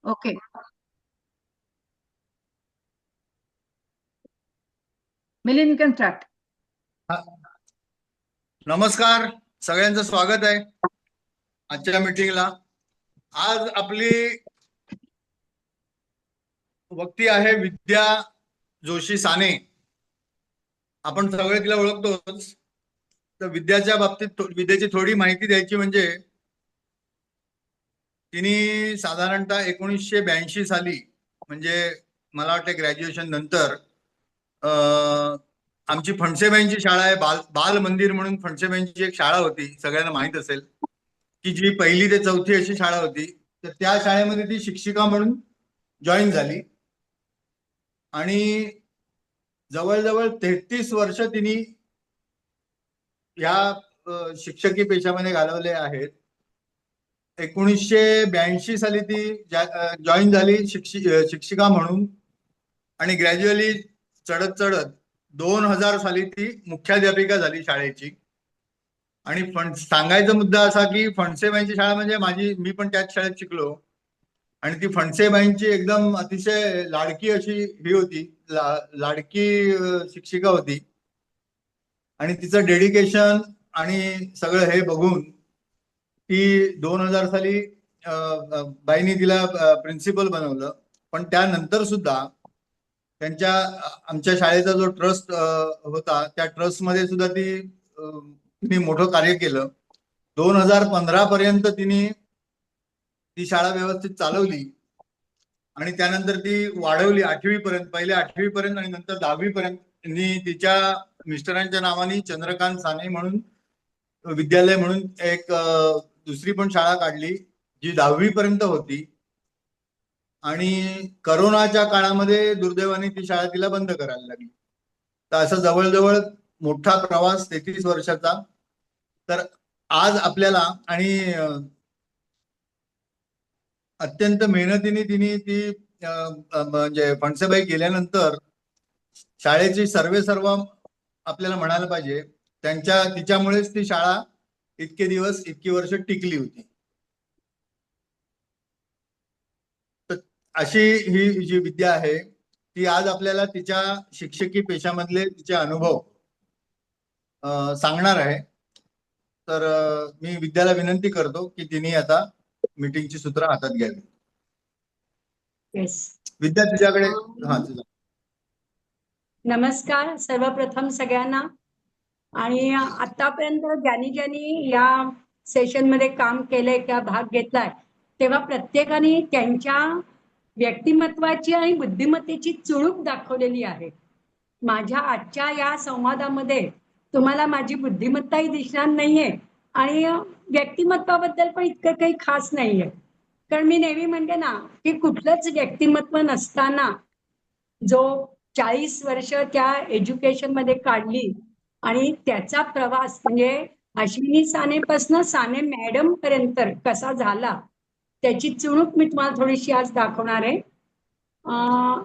Okay. Milind, you can start. हा, नमस्कार. सगळ्यांचं स्वागत आहे आजच्या मीटिंगला. आज आपली वक्ती आहे विद्या जोशी साने. आपण सगळे तिला ओळखतोच. तर विद्याच्या बाबतीत विद्याची थोडी माहिती द्यायची म्हणजे तिने साधारणतः 1982 साली, म्हणजे मला वाटतं ग्रॅज्युएशन नंतर, आमची फणसेबाईंची शाळा आहे, बाल मंदिर म्हणून फणसेबाईंची एक शाळा होती, सगळ्यांना माहित असेल, की जी 1ली ते 4थी अशी शाळा होती. तर त्या शाळेमध्ये ती शिक्षिका म्हणून जॉईन झाली आणि जवळजवळ 33 वर्ष तिने या शिक्षकी पेशामध्ये घालवले आहेत. 1982 साली ती जॉईन झाली शिक्षिका म्हणून आणि ग्रॅज्युअली चढत चढत 2000 साली ती मुख्याध्यापिका झाली शाळेची. आणि सांगायचा मुद्दा असा की फणसेबाईंची शाळा म्हणजे मी पण त्याच शाळेत शिकलो आणि ती फणसेबाईंची एकदम अतिशय लाडकी अशी ही होती, लाडकी शिक्षिका होती. आणि तिचं डेडिकेशन आणि सगळं हे बघून ती 2000 साली बाईंनी तिला प्रिन्सिपल बनवलं. पण त्यानंतर सुद्धा आमच्या शाळेचा जो ट्रस्ट होता त्या ट्रस्टमध्ये सुद्धा तिने मोठं कार्य केलं. 2015 पर्यंत तिने ती शाळा व्यवस्थित चालवली आणि त्यानंतर ती वाढवली 8वी पर्यंत, पहिले 8वी पर्यंत आणि नंतर 10वी पर्यंत. तिच्या मिस्टरांच्या नावाने चंद्रकांत साने म्हणून विद्यालय म्हणून एक दुसरी पण शाळा काढली जी 10वी पर्यंत होती. आणि करोनाच्या काळामध्ये दुर्दैवाने ती शाळा तिला बंद करायला लागली. तर असं जवळजवळ मोठा प्रवास 33 वर्षाचा. तर आज आपल्याला आणि अत्यंत मेहनतीने ती म्हणजे फणसेबाई गेल्यानंतर शाळेची सर्व आपल्याला म्हणायला पाहिजे, तिच्यामुळेच ती शाळा इतके दिवस, इतकी वर्ष टिकली होती. तर अशी ही जी विद्या आहे ती आज आपल्याला तिच्या शिक्षकी पेशामधले तिचे अनुभव सांगणार आहे. तर मी विद्याला विनंती करतो की तिने आता मीटिंगची सूत्र हातात घ्यावी. विद्या, तुझ्याकडे. हा, तुझा. नमस्कार सर्वप्रथम सगळ्यांना. आणि आतापर्यंत ज्यांनी या सेशन मध्ये काम केलंय किंवा भाग घेतलाय तेव्हा प्रत्येकाने त्यांच्या व्यक्तिमत्वाची आणि बुद्धिमत्तेची चुळूक दाखवलेली आहे. माझ्या आजच्या या संवादामध्ये तुम्हाला माझी बुद्धिमत्ताही दिसणार नाहीये आणि व्यक्तिमत्वाबद्दल पण इतकं काही खास नाहीये. कारण मी नेहमी म्हणते ना की कुठलंच व्यक्तिमत्व नसताना जो 40 वर्ष त्या एज्युकेशन मध्ये काढली आणि त्याचा प्रवास म्हणजे अश्विनी सानेपासून साने मॅडम पर्यंत कसा झाला त्याची चुणूक मी तुम्हाला थोडीशी आज दाखवणार आहे.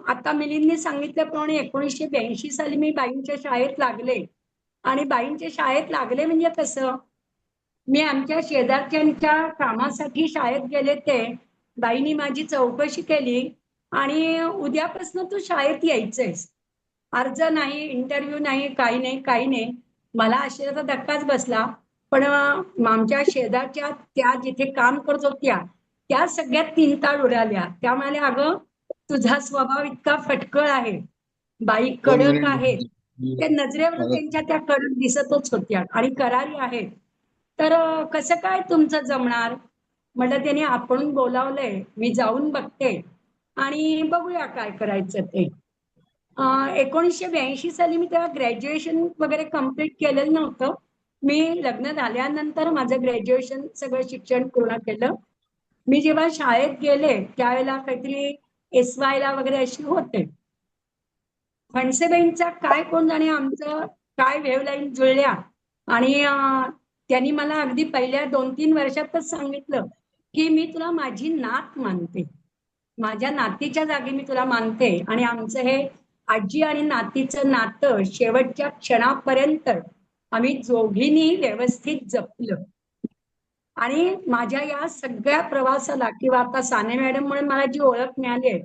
आता मिलिंदने सांगितल्याप्रमाणे 1982 साली मी बाईंच्या शाळेत लागले. आणि बाईंच्या शाळेत लागले म्हणजे कसं, मी आमच्या शेजारच्यांच्या कामासाठी शाळेत गेले. ते बाईंनी माझी चौकशी केली आणि उद्यापासून तू शाळेत यायचंयस. अर्ज नाही, इंटरव्ह्यू नाही, काही नाही. मला आश्चर्याचा धक्काच बसला. पण आमच्या शेजारच्या त्या जिथे काम करत होत्या त्या सगळ्यात 3 ताळ उडाल्या. त्या म्हणाल्या, अगं तुझा स्वभाव इतका फटकळ आहे, बाई कडक आहे. त्या नजरेवर त्यांच्या त्या कडक दिसतच होत्या आणि करारी आहेत. तर कसं काय तुमचं जमणार म्हटलं. त्याने आपण बोलावलंय, मी जाऊन बघते आणि बघूया काय करायचं ते. 1982 साली मी तेव्हा ग्रॅज्युएशन वगैरे कम्प्लीट केलेलं नव्हतं. मी लग्न झाल्यानंतर माझं ग्रॅज्युएशन सगळं शिक्षण पूर्ण केलं. मी जेव्हा शाळेत गेले त्यावेळेला काहीतरी SY ला वगैरे अशी होते. फणसेबाईंचा काय कोण जाणे आमचं काय वेव्हलाईन जुळल्या. आणि त्यांनी मला अगदी पहिल्या 2-3 वर्षातच सांगितलं की मी तुला माझी नात मानते, माझ्या नातीच्या जागी मी तुला मानते. आणि आमचं हे आजी आणि नातीचं नातं शेवटच्या क्षणापर्यंत आम्ही दोघींनी व्यवस्थित जपलं. आणि माझ्या या सगळ्या प्रवासाला किंवा आता साने मॅडम म्हणून मला जी ओळख मिळाली आहे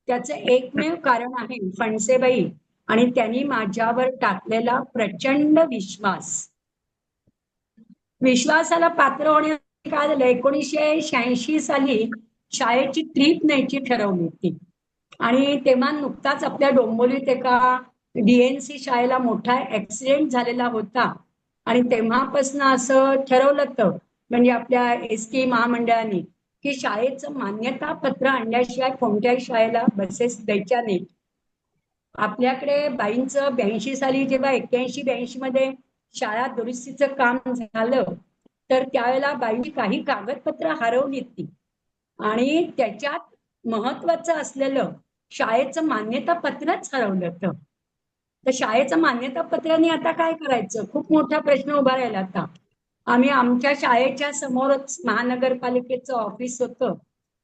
त्याचं एकमेव कारण आहे फणसेबाई आणि त्यांनी माझ्यावर टाकलेला प्रचंड विश्वास. विश्वासाला पात्र होण्यासाठी काय झालं, 1986 साली शाळेची ट्रिप न्यायची ठरवली होती आणि तेव्हा नुकताच आपल्या डोंबिवलीत एका डीएनसी शाळेला मोठा ऍक्सिडेंट झालेला होता आणि तेव्हापासून असं ठरवलं होतं म्हणजे आपल्या एसटी महामंडळाने की शाळेचं मान्यता पत्र आणल्याशिवाय कोणत्याही शाळेला बसेस द्यायच्या नाहीत. आपल्याकडे बाईंचं 82 साली जेव्हा 81-82 मध्ये शाळा दुरुस्तीचं काम झालं तर त्यावेळेला बाईंची काही कागदपत्र हरवली ती आणि त्याच्यात महत्वाचं असलेलं शाळेचं मान्यता पत्रच हरवलं होतं. तर शाळेचं मान्यता पत्राने आता काय करायचं, खूप मोठा प्रश्न उभा राहिला आता. आम्ही आमच्या शाळेच्या समोरच महानगरपालिकेचं ऑफिस होतं,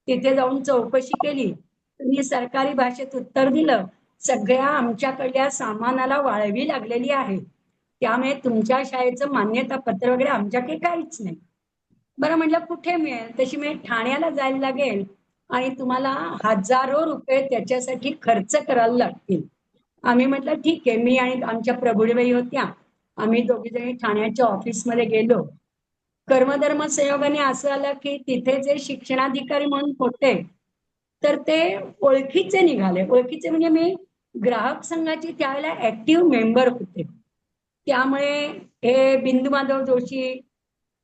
तिथे जाऊन चौकशी केली. त्यांनी सरकारी भाषेत उत्तर दिलं, सगळ्या आमच्याकडल्या सामानाला वाळवी लागलेली आहे, त्यामुळे तुमच्या शाळेचं मान्यता पत्र वगैरे आमच्याकडे काहीच नाही. बरं म्हटलं कुठे मिळेल, तशी मी ठाण्याला जायला लागेल आणि तुम्हाला हजारो रुपये त्याच्यासाठी खर्च करायला लागतील. आम्ही म्हटलं ठीक आहे, मी आणि आमच्या प्रभुदेबाई होत्या, आम्ही दोघी जणी ठाण्याच्या ऑफिसमध्ये गेलो. कर्मधर्म संयोगाने असं आलं की तिथे जे शिक्षणाधिकारी म्हणून होते तर ते ओळखीचे निघाले. ओळखीचे म्हणजे मी ग्राहक संघाची त्यावेळेला ऍक्टिव्ह मेंबर होते, त्यामुळे हे बिंदू माधव जोशी,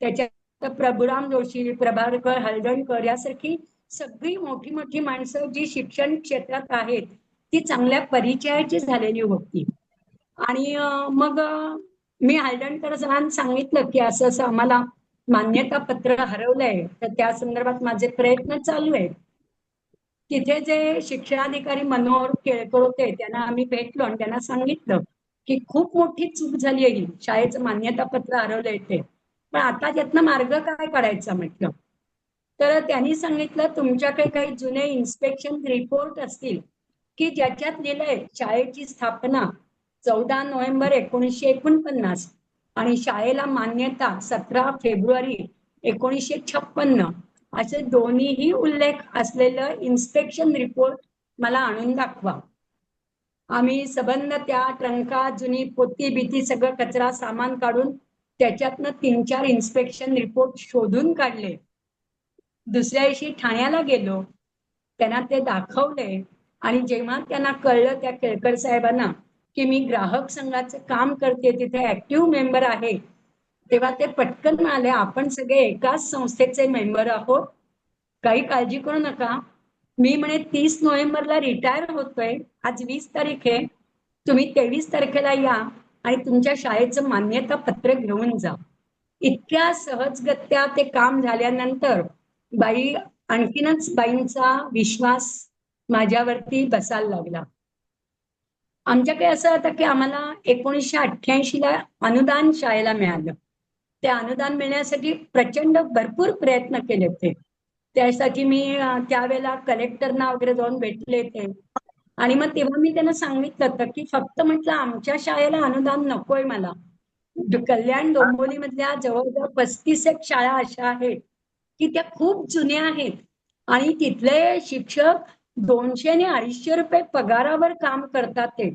त्याच्यात प्रभुराम जोशी, प्रभाकर हळदणकर यासारखी सगळी मोठी मोठी माणसं जी शिक्षण क्षेत्रात आहेत ती चांगल्या परिचयाची झालेली होती. आणि मग मी हळदणकर सरांना सांगितलं की असं असं आम्हाला मान्यता पत्र हरवलंय, तर त्या संदर्भात माझे प्रयत्न चालू आहेत. तिथे जे शिक्षणाधिकारी मनोहर केळकर होते त्यांना आम्ही भेटलो आणि त्यांना सांगितलं की खूप मोठी चूक झाली आहे, शाळेचं मान्यता पत्र हरवलंय ते, पण आता त्यातनं मार्ग काय काढायचा म्हटलं. तर त्यांनी सांगितलं तुमच्याकडे काही जुने इन्स्पेक्शन रिपोर्ट असतील की ज्याच्यात लिहिलंय शाळेची स्थापना 14 नोव्हेंबर 1949 आणि शाळेला मान्यता 17 फेब्रुवारी 1956 असे दोन्हीही उल्लेख असलेलं इन्स्पेक्शन रिपोर्ट मला आणून दाखवा. आम्ही सबंध त्या ट्रंका जुनी पोती भीती सगळं कचरा सामान काढून त्याच्यातनं 3-4 इन्स्पेक्शन रिपोर्ट शोधून काढले. दुसऱ्या दिवशी ठाण्याला गेलो, त्यांना ते दाखवले आणि जेव्हा त्यांना कळलं त्या केळकर साहेबांना की मी ग्राहक संघाचं काम करते, तिथे ऍक्टिव्ह मेंबर आहे, तेव्हा ते पटकन म्हणाले आपण सगळे एकाच संस्थेचे मेंबर आहोत, काही काळजी करू नका. मी म्हणे 30 नोव्हेंबरला रिटायर होतोय, आज 20 तारीख आहे, तुम्ही 23 तारखेला या आणि तुमच्या शाळेचं मान्यता पत्र घेऊन जा. इतक्या सहजगत्या ते काम झाल्यानंतर बाई आणखीनच बाईंचा विश्वास माझ्यावरती बसायला लागला. आमच्याकडे असं होतं की आम्हाला 1988 ला अनुदान शाळेला मिळालं. ते अनुदान मिळण्यासाठी प्रचंड भरपूर प्रयत्न केले होते. त्यासाठी मी त्यावेळेला कलेक्टरना वगैरे जाऊन भेटले ते आणि मग तेव्हा मी त्यांना सांगितलं होतं की फक्त म्हटलं आमच्या शाळेला अनुदान नकोय मला. कल्याण डोंबिवली मधल्या जवळजवळ 35 एक शाळा अशा आहेत की त्या खूप जुन्या आहेत आणि तिथले शिक्षक 200 आणि 250 रुपये पगारावर काम करतात ते.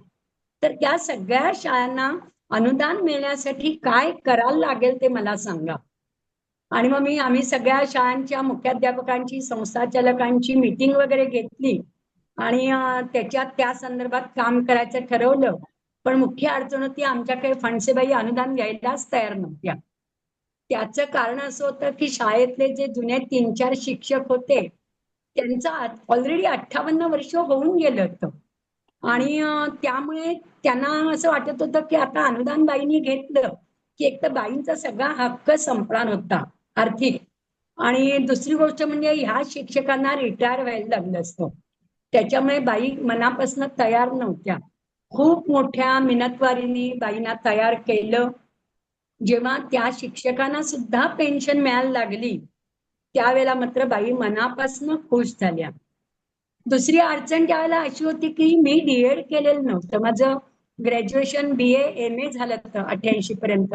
तर त्या सगळ्या शाळांना अनुदान मिळण्यासाठी काय करायला लागेल ते मला सांगा. आणि मग आम्ही सगळ्या शाळांच्या मुख्याध्यापकांची, संस्थाचालकांची मीटिंग वगैरे घेतली आणि त्याच्यात त्या संदर्भात काम करायचं ठरवलं. पण मुख्य अडचण होती आमच्याकडे फणसेबाई अनुदान द्यायलाच तयार नव्हत्या. त्याचं कारण असं होतं की शाळेतले जे जुने 3-4 शिक्षक होते त्यांचं ऑलरेडी 58 वर्ष होऊन गेलं होतं आणि त्यामुळे त्यांना असं वाटत होतं की आता अनुदान बाईंनी घेतलं की एक तर बाईंचा सगळा हक्क संपणार होता आर्थिक, आणि दुसरी गोष्ट म्हणजे ह्या शिक्षकांना रिटायर व्हायला लागलं असतं. त्याच्यामुळे बाई मनापासून तयार नव्हत्या. खूप मोठ्या मिनतवारीने बाईंना तयार केलं. जेव्हा त्या शिक्षकांना सुद्धा पेन्शन मिळायला लागली त्यावेळेला मात्र बाई मनापासून खुश झाल्या. दुसरी अडचण त्यावेळेला अशी होती की मी डीएड केलेलं नव्हतं. माझं ग्रॅज्युएशन BA MA झालं होतं 88 पर्यंत,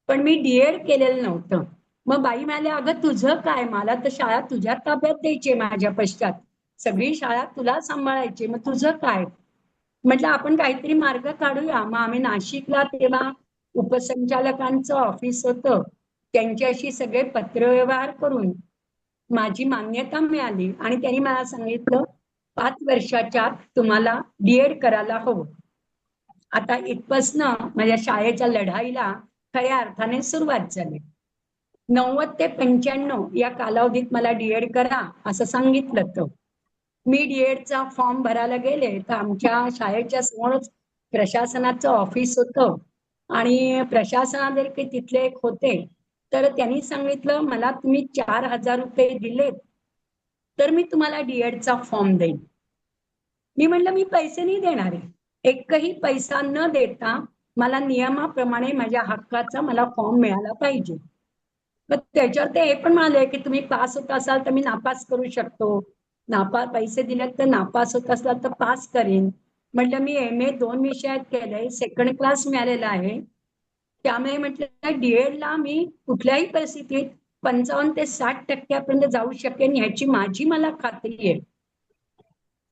पण मी डीएड केलेलं नव्हतं. मग बाई म्हणाले, अगं तुझं काय, मला तर शाळा तुझ्या ताब्यात द्यायची माझ्या पश्चात, सगळी शाळा तुला सांभाळायची, मग तुझं काय. म्हटलं आपण काहीतरी मार्ग काढूया. मग आम्ही नाशिकला तेव्हा उपसंचालकांचं ऑफिस होतं, त्यांच्याशी सगळे पत्रव्यवहार करून माझी मान्यता मिळाली आणि त्यांनी मला सांगितलं 5 वर्षाच्या आत तुम्हाला डीएड करायला हवं. आता इथपासनं माझ्या शाळेच्या लढाईला खऱ्या अर्थाने सुरुवात झाली. 90 ते 95 या कालावधीत मला डीएड करा असं सांगितलं होतं. मी डीएडचा फॉर्म भरायला गेले तर आमच्या शाळेच्या समोरच प्रशासनाचं ऑफिस होतं आणि प्रशासनादेखील तिथले एक होते. तर त्यांनी सांगितलं, मला तुम्ही 4,000 रुपये दिलेत तर मी तुम्हाला डीएडचा फॉर्म देईन. मी म्हटलं मी पैसे नाही देणार आहे. एकही पैसा न देता मला नियमाप्रमाणे माझ्या हक्काचा मला फॉर्म मिळाला पाहिजे. मग त्याच्यावर ते हे पण म्हणाले की तुम्ही पास होत असाल तर मी नापास करू शकतो, पैसे दिले तर नापास होत असाल तर पास करेन. म्हटलं मी MA 2 विषयात केलंय, सेकंड क्लास मिळालेला आहे, त्यामुळे म्हटलं डीएड ला मी कुठल्याही परिस्थितीत 55 ते 60% जाऊ शकेन ह्याची माझी मला खात्री आहे.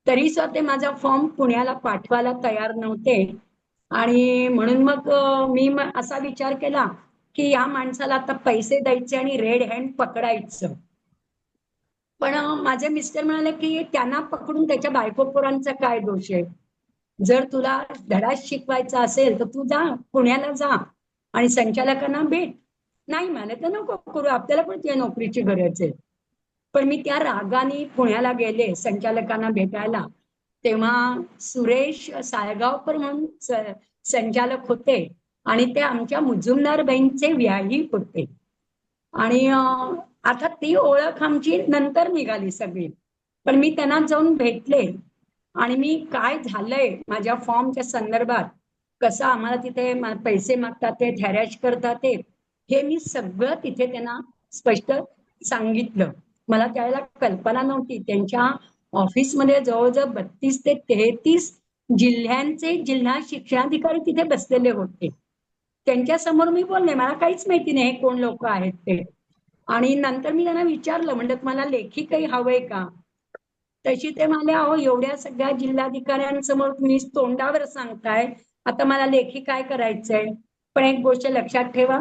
तरी सुद्धा ते माझा फॉर्म पुण्याला पाठवायला तयार नव्हते आणि म्हणून मग मी असा विचार केला की या माणसाला आता पैसे द्यायचे आणि रेड हँड पकडायचं. पण माझे मिस्टर म्हणाले की त्यांना पकडून त्याच्या बायको पोरांचा काय दोष आहे. जर तुला धडा शिकवायचा असेल तर तू जा, पुण्याला जा आणि संचालकांना भेट. नाही म्हणाले तर नको करू, आपल्याला पण त्या नोकरीची गरज आहे. पण मी त्या रागाने पुण्याला गेले संचालकांना भेटायला. तेव्हा सुरेश साळगावकर म्हणून संचालक होते आणि ते आमच्या मुजुमदार बाईंचे व्याही होते. आणि आता ती ओळख आमची नंतर निघाली सगळी. पण मी त्यांना जाऊन भेटले आणि मी काय झालंय माझ्या फॉर्मच्या संदर्भात, कसं आम्हाला तिथे पैसे मागतात ते, हॅरॅश करतात ते, हे मी सगळं तिथे त्यांना स्पष्ट सांगितलं. मला त्यावेळेला कल्पना नव्हती. त्यांच्या ऑफिसमध्ये जवळजवळ 32 ते 33 जिल्ह्यांचे जिल्हा शिक्षणाधिकारी तिथे बसलेले होते. त्यांच्या समोर मी बोलले, मला काहीच माहिती नाही कोण लोक आहेत ते. आणि नंतर मी त्यांना विचारलं, म्हणलं तुम्हाला लेखी काही हवंय का. तशी ते म्हणाले, अहो एवढ्या सगळ्या जिल्हाधिकाऱ्यांसमोर तुम्ही तोंडावर सांगताय, आता मला लेखी काय करायचंय. पण एक गोष्ट लक्षात ठेवा,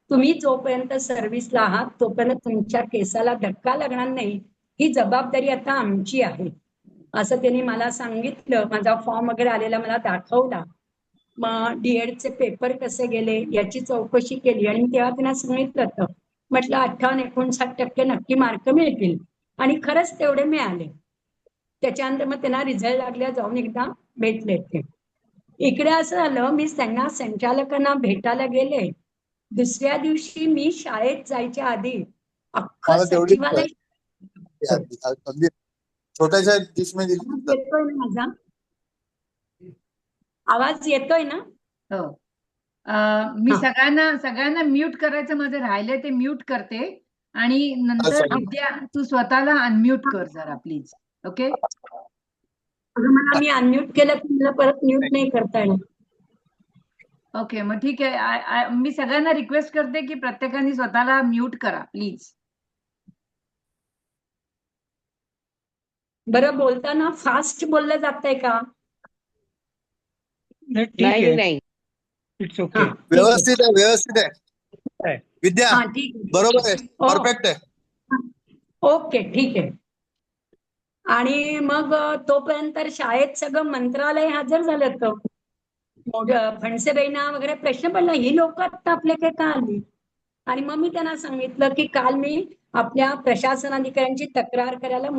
तुम्ही जोपर्यंत सर्व्हिसला आहात तोपर्यंत तुमच्या केसाला धक्का लागणार नाही, ही जबाबदारी आता आमची आहे असं त्यांनी मला सांगितलं. माझा फॉर्म वगैरे आलेला मला दाखवला. मग डीएडचे पेपर कसे गेले याची चौकशी केली आणि तेव्हा त्यांना सांगितलं होतं, म्हटलं 58-59% नक्की मार्क मिळतील आणि खरंच तेवढे मिळाले. त्याच्यानंतर मग त्यांना रिझल्ट लागल्या जाऊन एकदा भेटले ते. इकडे असं झालं, मी त्यांना संचालकांना भेटायला गेले. दुसऱ्या दिवशी मी शाळेत जायच्या आधी अख्खं मला तेवढी सचिवालय अगदी छोट्याशा डिशमध्ये येतोय ना माझा आवाज येतोय ना. हो. मी हा. सगळ्यांना म्यूट करायचं माझं राहिलंय ते म्यूट करते आणि नंतर विद्या तू स्वतःला अनम्यूट कर जरा प्लीज. ओके. मला मी अनम्यूट केलं की मला परत म्यूट नाही करता येणार. ओके मग ठीक आहे. मी सगळ्यांना रिक्वेस्ट करते की प्रत्येकाने स्वतःला म्यूट करा प्लीज. बरं, बोलताना फास्ट बोललं जातंय का. नाही नाही इट्स ओके. व्यवस्थित आहे विद्या, हा ठीक आहे. बरोबर आहे, हो. परफेक्ट आहे. ओके ठीक आहे. आणि मग तोपर्यंत शाळेत सगळं मंत्रालय हजर झालं होतं. फणसेबाईंना वगैरे प्रश्न पडला, ही लोक आता आपले काय का आली. आणि मग मी त्यांना सांगितलं की काल मी आपल्या प्रशासनाधिकाऱ्यांची तक्रार करायला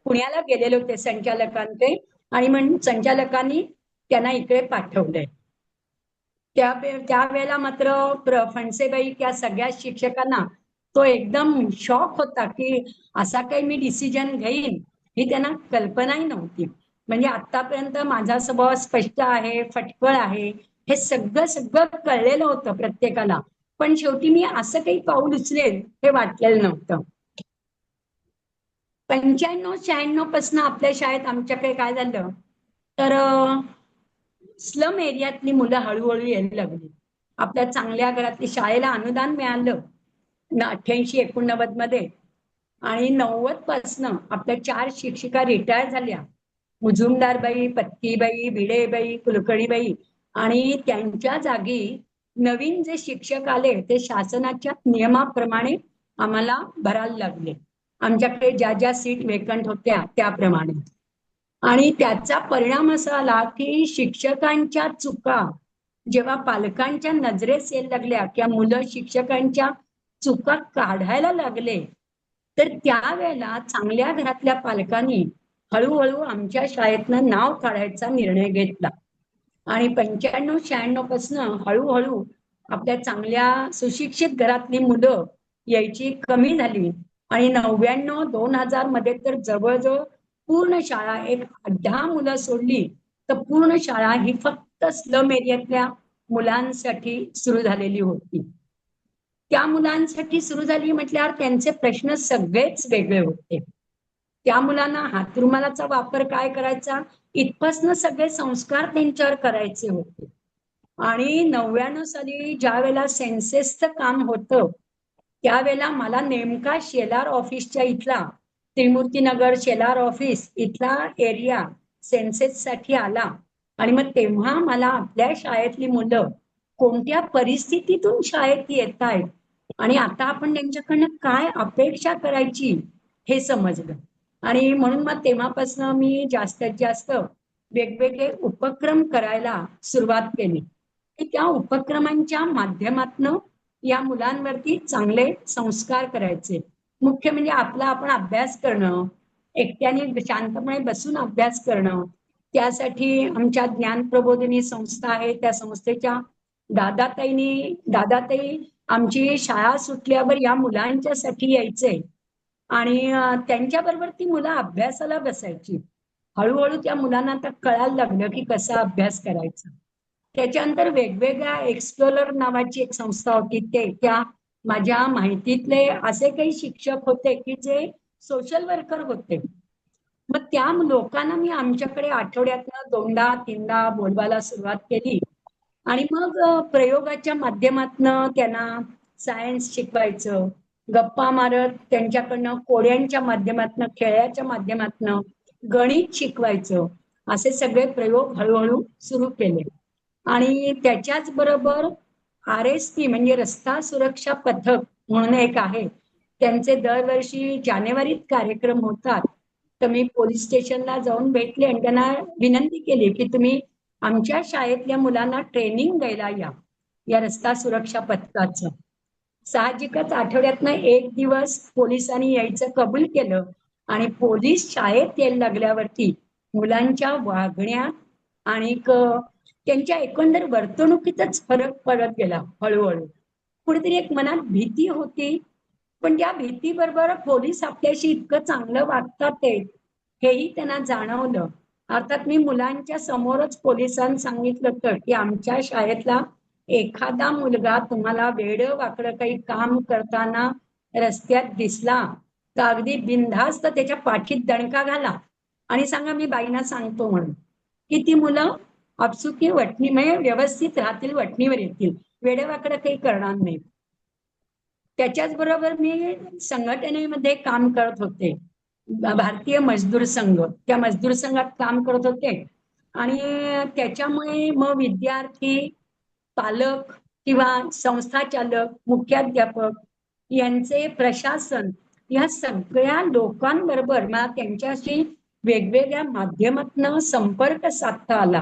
पुण्याला गेलेले होते संचालकांचे आणि म्हणून संचालकांनी त्यांना इकडे पाठवलंय. त्यावेळेला मात्र फणसेबाई त्या सगळ्या शिक्षकांना तो एकदम शॉक होता की असा काही मी डिसिजन घेईन ही त्यांना कल्पनाही नव्हती. म्हणजे आतापर्यंत माझा स्वभाव स्पष्ट आहे, फटकळ आहे, हे सगळं कळलेलं होतं प्रत्येकाला. पण शेवटी मी असं काही पाऊल उचलेल हे वाटलेलं नव्हतं. 95-96 पासून आपल्या शाळेत आमच्याकडे काय झालं तर स्लम एरियातली मुलं हळूहळू यायला लागली. आपल्या चांगल्या घरातली शाळेला अनुदान मिळालं. 88-89 मध्ये, आणि 90 पासनं आपल्या 4 शिक्षिका रिटायर झाल्या. मुजुमदारबाई, पत्कीबाई, भिडेबाई, कुलकर्णीबाई, आणि त्यांच्या जागी नवीन जे शिक्षक आले ते शासनाच्या नियमाप्रमाणे आम्हाला भरायला लागले, आमच्याकडे ज्या ज्या सीट वेकंट होत्या त्याप्रमाणे. आणि त्याचा परिणाम असा आला की शिक्षकांच्या चुका जेव्हा पालकांच्या नजरेस यायला लागल्या किंवा मुलं शिक्षकांच्या चुका काढायला लागले, तर त्यावेळेला चांगल्या घरातल्या पालकांनी हळूहळू आमच्या शाळेतनं नाव काढायचा निर्णय घेतला. आणि 95-96 पासून हळूहळू आपल्या चांगल्या सुशिक्षित घरातली मुलं यायची कमी झाली. आणि 99-2000 मध्ये तर जवळजवळ पूर्ण शाळा, एक 10 मुलं सोडली तर पूर्ण शाळा ही फक्त स्लम एरियातल्या मुलांसाठी सुरू झालेली होती. त्या मुलांसाठी सुरू झाली म्हटल्यावर त्यांचे प्रश्न सगळेच वेगळे होते. त्या मुलांना हातरुमालाचा वापर काय करायचा इथपासनं सगळे संस्कार त्यांच्यावर करायचे होते. आणि 99 साली ज्या वेळेला सेन्सेसचं काम होतं त्यावेळेला मला नेमका शेलार ऑफिसच्या इथला, त्रिमूर्तीनगर शेलार ऑफिस इथला एरिया सेन्सेस साठी आला. आणि मग तेव्हा मला आपल्या शाळेतली मुलं कोणत्या परिस्थितीतून शाळेत येत आहेत आणि आता आपण त्यांच्याकडनं काय अपेक्षा करायची हे समजलं. आणि म्हणून मग तेव्हापासून मी जास्तीत जास्त वेगवेगळे उपक्रम करायला सुरुवात केली की त्या उपक्रमांच्या माध्यमातून या मुलांवरती चांगले संस्कार करायचे. मुख्य म्हणजे आपला आपण अभ्यास करणं, एकट्याने शांतपणे बसून अभ्यास करणं. त्यासाठी आमच्या ज्ञान प्रबोधिनी संस्था आहे, त्या संस्थेच्या दादाताई आमची शाळा सुटल्यावर या मुलांच्यासाठी यायचे आणि त्यांच्याबरोबर ती मुलं अभ्यासाला बसायची. हळूहळू त्या मुलांना आता कळायला लागलं की कसा अभ्यास करायचा. त्याच्यानंतर वेगवेगळ्या एक्सप्लोरर नावाची एक संस्था होती, त्या माझ्या माहितीतले असे काही शिक्षक होते की जे सोशल वर्कर होते. मग त्या लोकांना मी आमच्याकडे आठवड्यातनं 2दा-3दा बोलवायला सुरुवात केली. आणि मग प्रयोगाच्या माध्यमातनं त्यांना सायन्स शिकवायचं, गप्पा मारत त्यांच्याकडनं कोड्यांच्या माध्यमातनं, खेळाच्या माध्यमातनं गणित शिकवायचं. असे सगळे प्रयोग हळूहळू सुरू केले. आणि त्याच्याच बरोबर RSP म्हणजे रस्ता सुरक्षा पथक म्हणून एक आहे, त्यांचे दरवर्षी जानेवारीत कार्यक्रम होतात. तर मी पोलीस स्टेशनला जाऊन भेटले आणि त्यांना विनंती केली की तुम्ही आमच्या शाळेतल्या मुलांना ट्रेनिंग द्यायला या रस्ता सुरक्षा पथकाचं. साहजिकच आठवड्यातनं 1 दिवस पोलिसांनी यायचं कबूल केलं आणि पोलीस शाळेत यायला लागल्यावरती मुलांच्या वागण्यात आणि त्यांच्या एकंदर वर्तणुकीतच फरक पडत गेला. हळूहळू कुठेतरी एक मनात भीती होती, पण त्या भीतीबरोबर पोलीस आपल्याशी इतकं चांगलं वागतात हेही त्यांना जाणवलं. अर्थात मी मुलांच्या समोरच पोलिसांना सांगितलं होतं की आमच्या शाळेतला एखादा मुलगा तुम्हाला वेडं वाकडं काही काम करताना रस्त्यात दिसला तर अगदी बिनधास्त त्याच्या पाठीत दणका घाला आणि सांगा मी बाईंना सांगतो म्हणून, की ती मुलं आपसुकी वटणी म्हणजे व्यवस्थित राहतील, वटणीवर येतील, वेडं वाकडं काही करणार नाही. त्याच्याच बरोबर मी संघटनेमध्ये काम करत होते, भारतीय मजदूर संघ, त्या मजदूर संघात काम करत होते. आणि त्याच्यामुळे मग विद्यार्थी, पालक किंवा संस्था चालक, मुख्याध्यापक यांचे प्रशासन या सगळ्या लोकांबरोबर मला त्यांच्याशी वेगवेगळ्या माध्यमातून संपर्क साधता आला.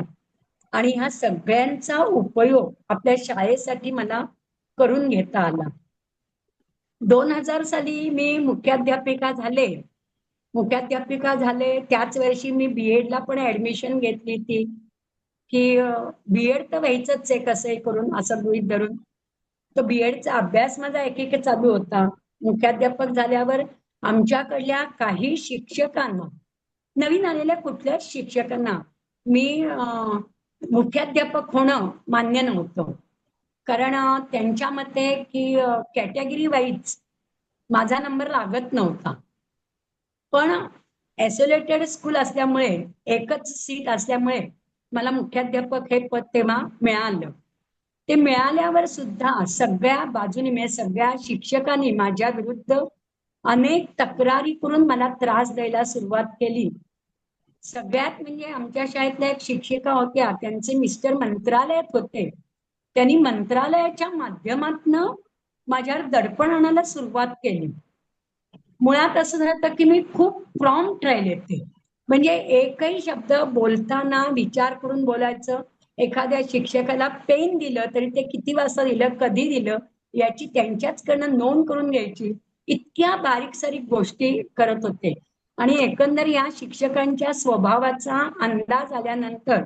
आणि ह्या सगळ्यांचा उपयोग आपल्या शाळेसाठी मला करून घेता आला. 2000 साली मी मुख्याध्यापिका झाले. त्याच वर्षी मी B.Ed ला पण ऍडमिशन घेतली ती, की B.Ed तर व्हायचंच आहे कसंही करून असं गृहीत धरून. तर B.Ed चा अभ्यास माझा एक चालू होता. मुख्याध्यापक झाल्यावर आमच्याकडल्या काही शिक्षकांना, नवीन आलेल्या कुठल्याच शिक्षकांना मी मुख्याध्यापक होणं मान्य नव्हतं. कारण त्यांच्या मते की कॅटेगरी वाईज माझा नंबर लागत नव्हता. पण आयसोलेटेड स्कूल असल्यामुळे, एकच सीट असल्यामुळे मला मुख्याध्यापक हे पद तेव्हा मिळालं. ते मिळाल्यावर सुद्धा सगळ्या बाजूने म्हणजे सगळ्या शिक्षकांनी माझ्या विरुद्ध अनेक तक्रारी करून मला त्रास द्यायला सुरुवात केली. सगळ्यात म्हणजे आमच्या शाळेतल्या एक शिक्षिका होत्या, त्यांचे मिस्टर मंत्रालयात होते. त्यांनी मंत्रालयाच्या माध्यमातनं माझ्यावर दडपण आणायला सुरुवात केली. मुळात असं झालं की मी खूप प्रॉम्प्ट राहिले ते. म्हणजे एकही शब्द बोलताना विचार करून बोलायचं. एखाद्या शिक्षकाला पेन दिलं तरी ते किती वाजता दिलं, कधी दिलं याची त्यांच्याचकडनं नोंद करून घ्यायची. इतक्या बारीक सारीक गोष्टी करत होते. आणि एकंदर या शिक्षकांच्या स्वभावाचा अंदाज आल्यानंतर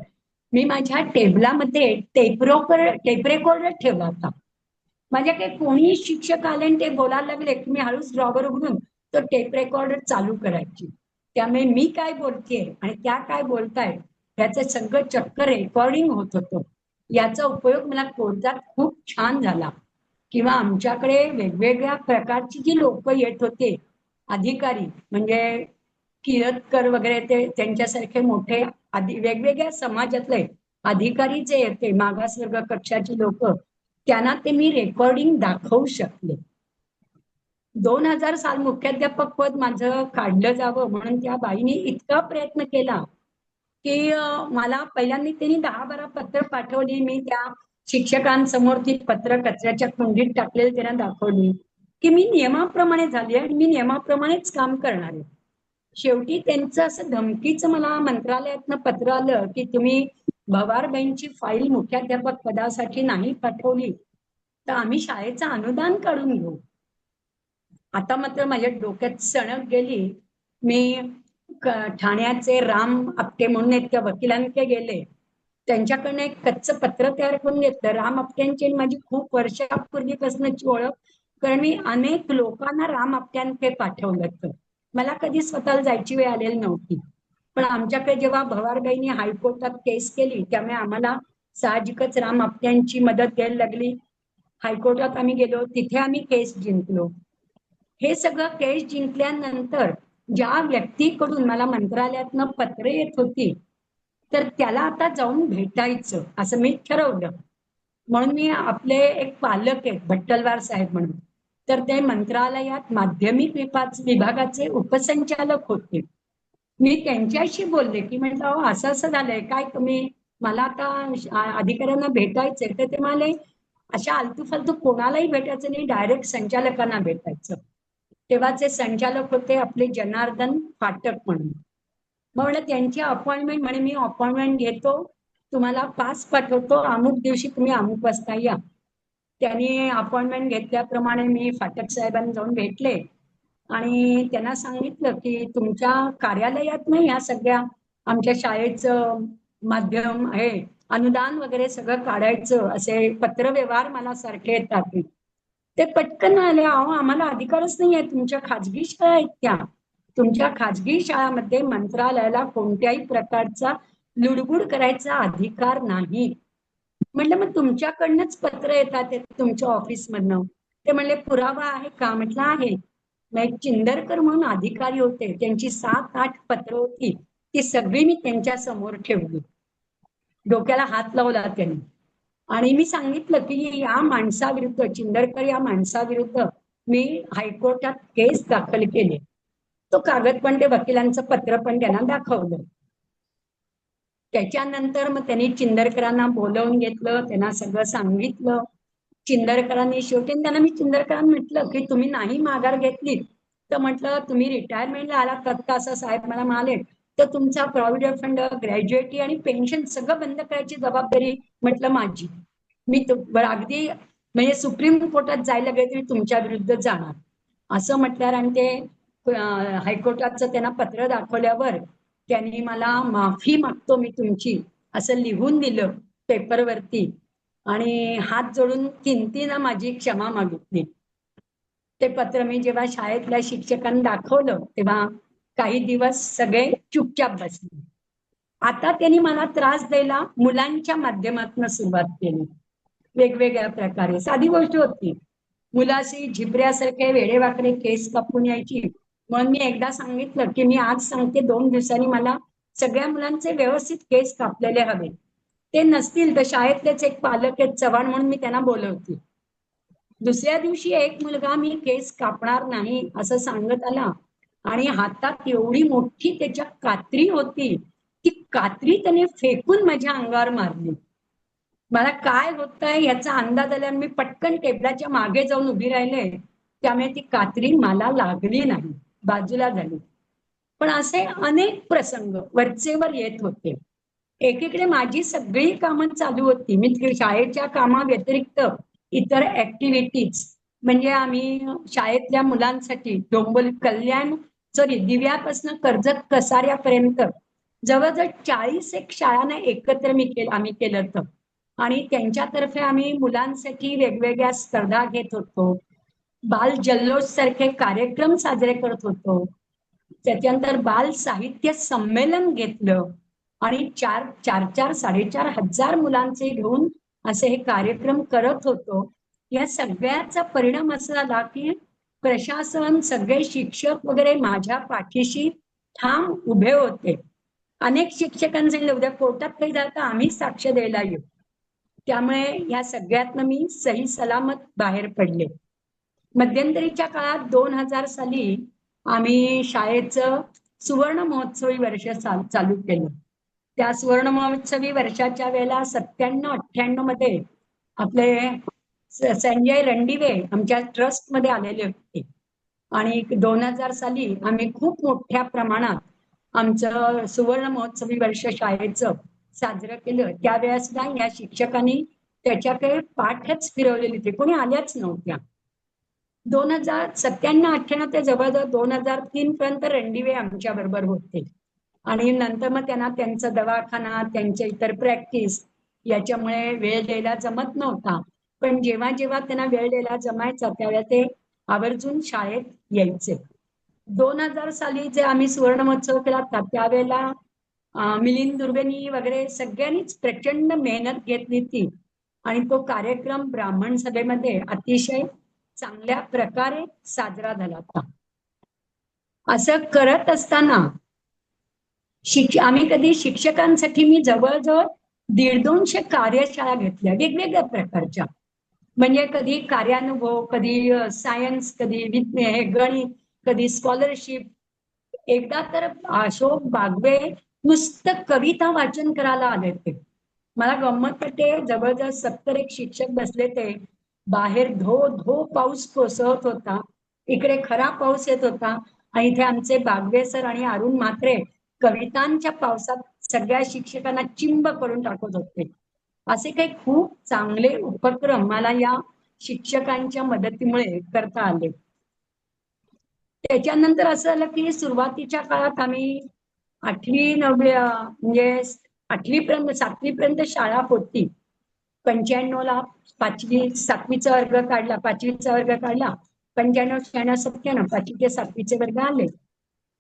मी माझ्या टेबलामध्ये टेप रेकॉर्डर ठेवला होता. माझ्याकडे कोणीही शिक्षक आले आणि ते बोलायला लागले की मी हळूच ड्रॉवर उघडून तो टेप रेकॉर्डर चालू करायची. त्यामुळे मी काय बोलतेय आणि त्या काय बोलतायत याचं सगळं चक्क रेकॉर्डिंग होत होतं. याचा उपयोग मला कोर्टात खूप छान झाला. किंवा आमच्याकडे वेगवेगळ्या प्रकारची जी लोक येत होते अधिकारी, म्हणजे किरतकर वगैरे, ते त्यांच्यासारखे मोठे वेगवेगळ्या समाजातले अधिकारी जे येते मागासवर्ग कक्षाची लोक, त्यांना ते मी रेकॉर्डिंग दाखवू शकले. 2000 साल मुख्याध्यापक पद माझं काढलं जावं म्हणून त्या बाईने इतका प्रयत्न केला की मला पहिल्यांदा त्यांनी 10-12 पत्र पाठवली. मी त्या शिक्षकांसमोर ती पत्र कचऱ्याच्या कुंडीत टाकलेली त्यांना दाखवली की मी नियमाप्रमाणे झाली आणि मी नियमाप्रमाणेच काम करणार आहे. शेवटी त्यांचं असं धमकीचं मला मंत्रालयातनं पत्र आलं की तुम्ही भवारबाईंची फाईल मुख्याध्यापक पदासाठी नाही पाठवली तर आम्ही शाळेचं अनुदान काढून घेऊ. आता मात्र माझ्या डोक्यात सणक गेली. मी ठाण्याचे राम आपटे म्हणून एक त्या वकिलांकडे गेले. त्यांच्याकडनं एक कच्चं पत्र तयार करून घेतलं. राम आपट्यांची माझी खूप वर्षापूर्वीपासूनची ओळख, कारण मी अनेक लोकांना राम आपट्यांकडे पाठवलं. मला कधी स्वतःला जायची वेळ आलेली नव्हती. पण आमच्याकडे जेव्हा भवारबाईंनी हायकोर्टात केस केली त्यामुळे आम्हाला साहजिकच राम आपट्यांची मदत घ्यायला लागली. हायकोर्टात आम्ही गेलो, तिथे आम्ही केस जिंकलो. हे सगळं केस जिंकल्यानंतर ज्या व्यक्तीकडून मला मंत्रालयातनं पत्र येत होती तर त्याला आता जाऊन भेटायचं असं मी ठरवलं. म्हणून मी आपले एक पालक आहेत भट्टलवार साहेब म्हणून, तर ते मंत्रालयात माध्यमिक विभागाचे उपसंचालक होते. मी त्यांच्याशी बोलले की म्हटलं अहो असं असं झालंय काय, तुम्ही मला आता अधिकाऱ्यांना भेटायचंय. तर ते म्हणाले अशा आलतू फालतू कोणालाही भेटायचं नाही, डायरेक्ट संचालकांना भेटायचं. तेव्हाचे संचालक होते आपले जनार्दन फाटक म्हणून. मग म्हणलं त्यांची अपॉइंटमेंट, म्हणे मी अपॉइंटमेंट घेतो, तुम्हाला पास पाठवतो, अमुक दिवशी तुम्ही अमुक वाजता या. त्यांनी अपॉइंटमेंट घेतल्याप्रमाणे मी फाटक साहेबांना जाऊन भेटले आणि त्यांना सांगितलं की तुमच्या कार्यालयात नाही या सगळ्या आमच्या शाळेचं माध्यम आहे, अनुदान वगैरे सगळं काढायचं असे पत्रव्यवहार मला सारखे येतात. ते पटकन आले, अहो आम्हाला अधिकारच नाही आहे, तुमच्या खाजगी शाळा आहेत त्या, तुमच्या खाजगी शाळामध्ये मंत्रालयाला कोणत्याही प्रकारचा लुडबुड करायचा अधिकार नाही. म्हटलं मग तुमच्याकडनंच पत्र येतात तुमच्या ऑफिसमधनं. ते म्हणले पुरावा आहे का? म्हटलं आहे. मग एक चिंदरकर म्हणून अधिकारी होते, त्यांची 7-8 पत्र होती, ती सगळी मी त्यांच्या समोर ठेवली. डोक्याला हात लावला त्यांनी आणि मी सांगितलं की या माणसाविरुद्ध, चिंदरकर या माणसाविरुद्ध मी हायकोर्टात केस दाखल केली. तो कागद पण, ते वकिलांचं पत्र पण त्यांना दाखवलं. त्याच्यानंतर मग त्यांनी चिंदरकरांना बोलवून घेतलं, त्यांना सगळं सांगितलं. चिंदरकरांनी शेवटी त्यांना मी चिंदरकरांना म्हटलं की तुम्ही नाही माघार घेतली तर म्हटलं तुम्ही रिटायरमेंटला आलात का असं साहेब मला म्हणाले तर तुमचा प्रॉव्हिडंट फंड, ग्रॅज्युएटी आणि पेन्शन सगळं बंद करायची जबाबदारी म्हटलं माझी. मी अगदी म्हणजे सुप्रीम कोर्टात जायला गेले तरी तुमच्या विरुद्ध जाणार असं म्हटल्यावर, आणि ते हायकोर्टाचं त्यांना पत्र दाखवल्यावर त्यांनी मला माफी मागतो मी तुमची असं लिहून दिलं पेपरवरती आणि हात जोडून 3-3 माझी क्षमा मागितली. ते पत्र मी जेव्हा शाळेतल्या शिक्षकांना दाखवलं तेव्हा काही दिवस सगळे चुपचाप बसले. आता त्यांनी मला त्रास द्यायला मुलांच्या माध्यमातून सुरुवात केली. वेगवेगळ्या प्रकारे साधी गोष्ट होती, मुलाशी झिपऱ्यासारखे वेडेवाकडे केस कापून यायची. म्हणून मी एकदा सांगितलं की मी आज सांगते 2 दिवसांनी मला सगळ्या मुलांचे व्यवस्थित केस कापलेले हवे. ते नसतील तर शाळेतलेच एक पालक आहेत चव्हाण म्हणून मी त्यांना बोलवते. दुसऱ्या दिवशी एक मुलगा मी केस कापणार नाही असं सांगत आला आणि हातात एवढी मोठी त्याच्या कात्री होती, ती कात्री त्याने फेकून माझ्या अंगावर मारली. मला काय होतंय याचा अंदाज आल्यावर मी पटकन टेबलाच्या मागे जाऊन उभी राहिले, त्यामुळे ती कात्री मला लागली नाही, बाजूला झाली. पण असे अनेक प्रसंग वरचेवर येत होते. एकीकडे माझी सगळी कामं चालू होती. मी शाळेच्या कामा व्यतिरिक्त इतर ऍक्टिव्हिटीज म्हणजे आम्ही शाळेतल्या मुलांसाठी डोंबिवली कल्याण दिव्यापासून कर्जत कसाऱ्यापर्यंत जवळजवळ 40 एक शाळांना एकत्र आम्ही केलं होतं आणि त्यांच्यातर्फे आम्ही मुलांसाठी वेगवेगळ्या स्पर्धा घेत होतो. बाल जल्लोष सारखे कार्यक्रम साजरे करत होतो. त्याच्यानंतर बाल साहित्य संमेलन घेतलं आणि 4,500 हजार मुलांचे घेऊन असे हे कार्यक्रम करत होतो. या सगळ्याचा परिणाम असा झाला की प्रशासन, सगळे शिक्षक वगैरे माझ्या पाठीशी ठाम उभे होते. अनेक शिक्षकांनी सांगितलं उद्या कोर्टात काही झालं तर आम्ही साक्ष द्यायला येऊ. त्यामुळे या सगळ्यातनं मी सही सलामत बाहेर पडले. मध्यंतरीच्या काळात 2000 साली आम्ही शाळेचं सुवर्ण महोत्सवी वर्ष चालू केलं. त्या सुवर्ण महोत्सवी वर्षाच्या वेळेला 97-98 मध्ये आपले संजय रणदिवे आमच्या ट्रस्ट मध्ये आलेले होते आणि 2000 साली आम्ही खूप मोठ्या प्रमाणात आमचं सुवर्ण महोत्सवी वर्ष शाळेचं साजरं केलं. त्यावेळेस सुद्धा या शिक्षकांनी त्याच्याकडे पाठच फिरवलेली होती, कोणी आल्याच नव्हत्या. 2097-98 ते जवळजवळ 2003 पर्यंत रणदिवे आमच्या बरोबर होते आणि नंतर मग त्यांना त्यांचा दवाखाना, त्यांच्या इतर प्रॅक्टिस याच्यामुळे वेळ द्यायला जमत नव्हता. पण जेव्हा जेव्हा त्यांना वेळ द्यायला जमायचा त्यावेळेला ते आवर्जून शाळेत यायचे. 2000 साली जे आम्ही सुवर्ण महोत्सव केला त्यावेळेला मिलिंद दुर्गेनी वगैरे सगळ्यांनीच प्रचंड मेहनत घेतली ती आणि तो कार्यक्रम ब्राह्मण सभेमध्ये अतिशय चांगल्या प्रकारे साजरा झाला होता. असं करत असताना आम्ही कधी शिक्षकांसाठी मी जवळजवळ 150-200 कार्यशाळा घेतल्या वेगवेगळ्या प्रकारच्या. म्हणजे कधी कार्यानुभव, कधी सायन्स, कधी गणित, कधी स्कॉलरशिप. एकदा तर अशोक बागवे नुसतं कविता वाचन करायला आले ते. मला गंमत वाटते, जवळजवळ 70 एक शिक्षक बसले ते. बाहेर धो धो पाऊस कोसळत होता, इकडे खरा पाऊस येत होता आणि इथे आमचे बागवे सर आणि अरुण म्हात्रे कवितांच्या पावसात सगळ्या शिक्षकांना चिंब करून टाकत होते. असे काही खूप चांगले उपक्रम मला या शिक्षकांच्या मदतीमुळे करता आले. त्याच्यानंतर असं झालं की सुरुवातीच्या काळात आम्ही 8वी 9वी म्हणजे 8वी पर्यंत 7वी पर्यंत शाळा होती. 95ला 7वीचा वर्ग काढला, 5वीचा वर्ग काढला. 95-96-97 5वी ते 7वीचे वर्ग आले.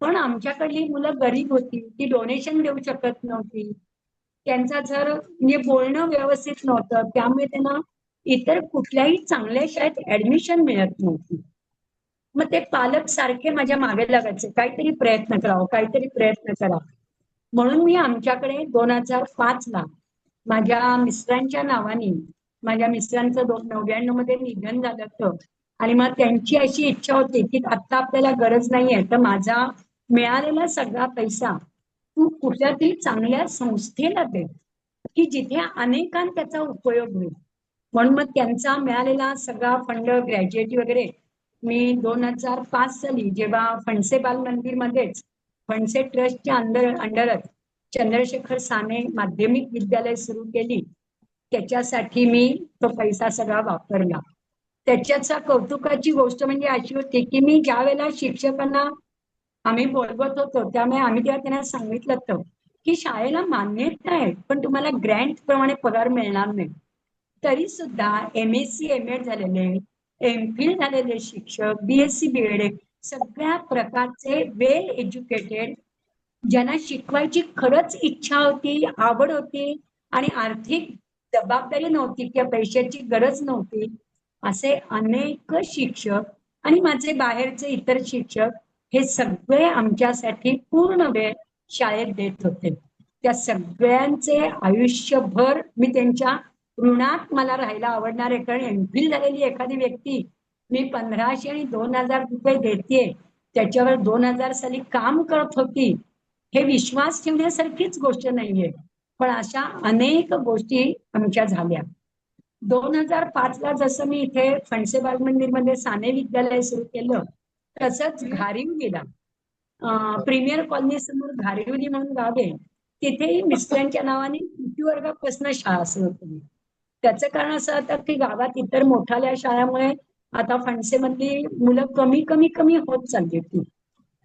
पण आमच्याकडली मुलं गरीब होती, ती डोनेशन देऊ शकत नव्हती. त्यांचा जर म्हणजे बोलणं व्यवस्थित नव्हतं, त्यामुळे त्यांना इतर कुठल्याही चांगल्या शाळेत ऍडमिशन मिळत नव्हती. मग ते पालक सारखे माझ्या मागे लागायचे, काहीतरी प्रयत्न करावं, काहीतरी प्रयत्न करा. म्हणून मी आमच्याकडे 2005ला माझ्या मिस्टरांच्या नावाने, माझ्या मिस्टरांचं 99 मध्ये निधन झालं होतं आणि मग त्यांची अशी इच्छा होती की आता आपल्याला गरज नाहीये तर माझा मिळालेला सगळा पैसा तू कुठल्या तरी चांगल्या संस्थेला दे की जिथे अनेकांना त्याचा उपयोग होईल. म्हणून मग त्यांचा मिळालेला सगळा फंड, ग्रॅज्युएटी वगैरे मी 2005 साली जेव्हा फणसे बाल मंदिर मध्येच फणसे ट्रस्टच्या अंडरच चंद्रशेखर साने माध्यमिक विद्यालय सुरू केली, त्याच्यासाठी मी तो पैसा सगळा वापरला. त्याच्याचा कौतुकाची गोष्ट म्हणजे अशी होती की मी ज्या वेळेला शिक्षकांना आम्ही बोलवत होतो त्यामुळे आम्ही तेव्हा त्यांना सांगितलं होतं की शाळेला मान्यता आहे पण तुम्हाला ग्रँट प्रमाणे पगार मिळणार नाही. तरी सुद्धा MSc MAd झालेले, MPhil झालेले शिक्षक, BSc BEd सगळ्या प्रकारचे वेल एज्युकेटेड, ज्यांना शिकवायची खरंच इच्छा होती, आवड होती आणि आर्थिक जबाबदारी नव्हती किंवा पैशाची गरज नव्हती, असे अनेक शिक्षक आणि माझे बाहेरचे इतर शिक्षक हे सगळे आमच्यासाठी पूर्ण वेळ शाळेत देत होते. त्या सगळ्यांचे आयुष्यभर मी त्यांच्या ऋणात मला राहायला आवडणार आहे. कारण एमफिल झालेली एखादी व्यक्ती मी 1500 आणि 2000 रुपये देते, त्याच्यावर 2000 साली काम करत होती, हे विश्वास ठेवण्यासारखीच गोष्ट नाहीये. पण अशा अनेक गोष्टी आमच्या झाल्या. 2005 ला जसं मी इथे फणसे बालमंदिरमध्ये साने विद्यालय सुरू केलं, तसंच घारिवलीला प्रीमियर कॉलनी समोर घारिवली म्हणून गाव आहे, तिथेही मिस्टरांच्या नावाने किती वर्गापासून शाळा सुरू केली. त्याचं कारण असं होतं की गावात इतर मोठाल्या शाळामुळे आता फणसेमधली मुलं कमी कमी कमी होत चालली होती.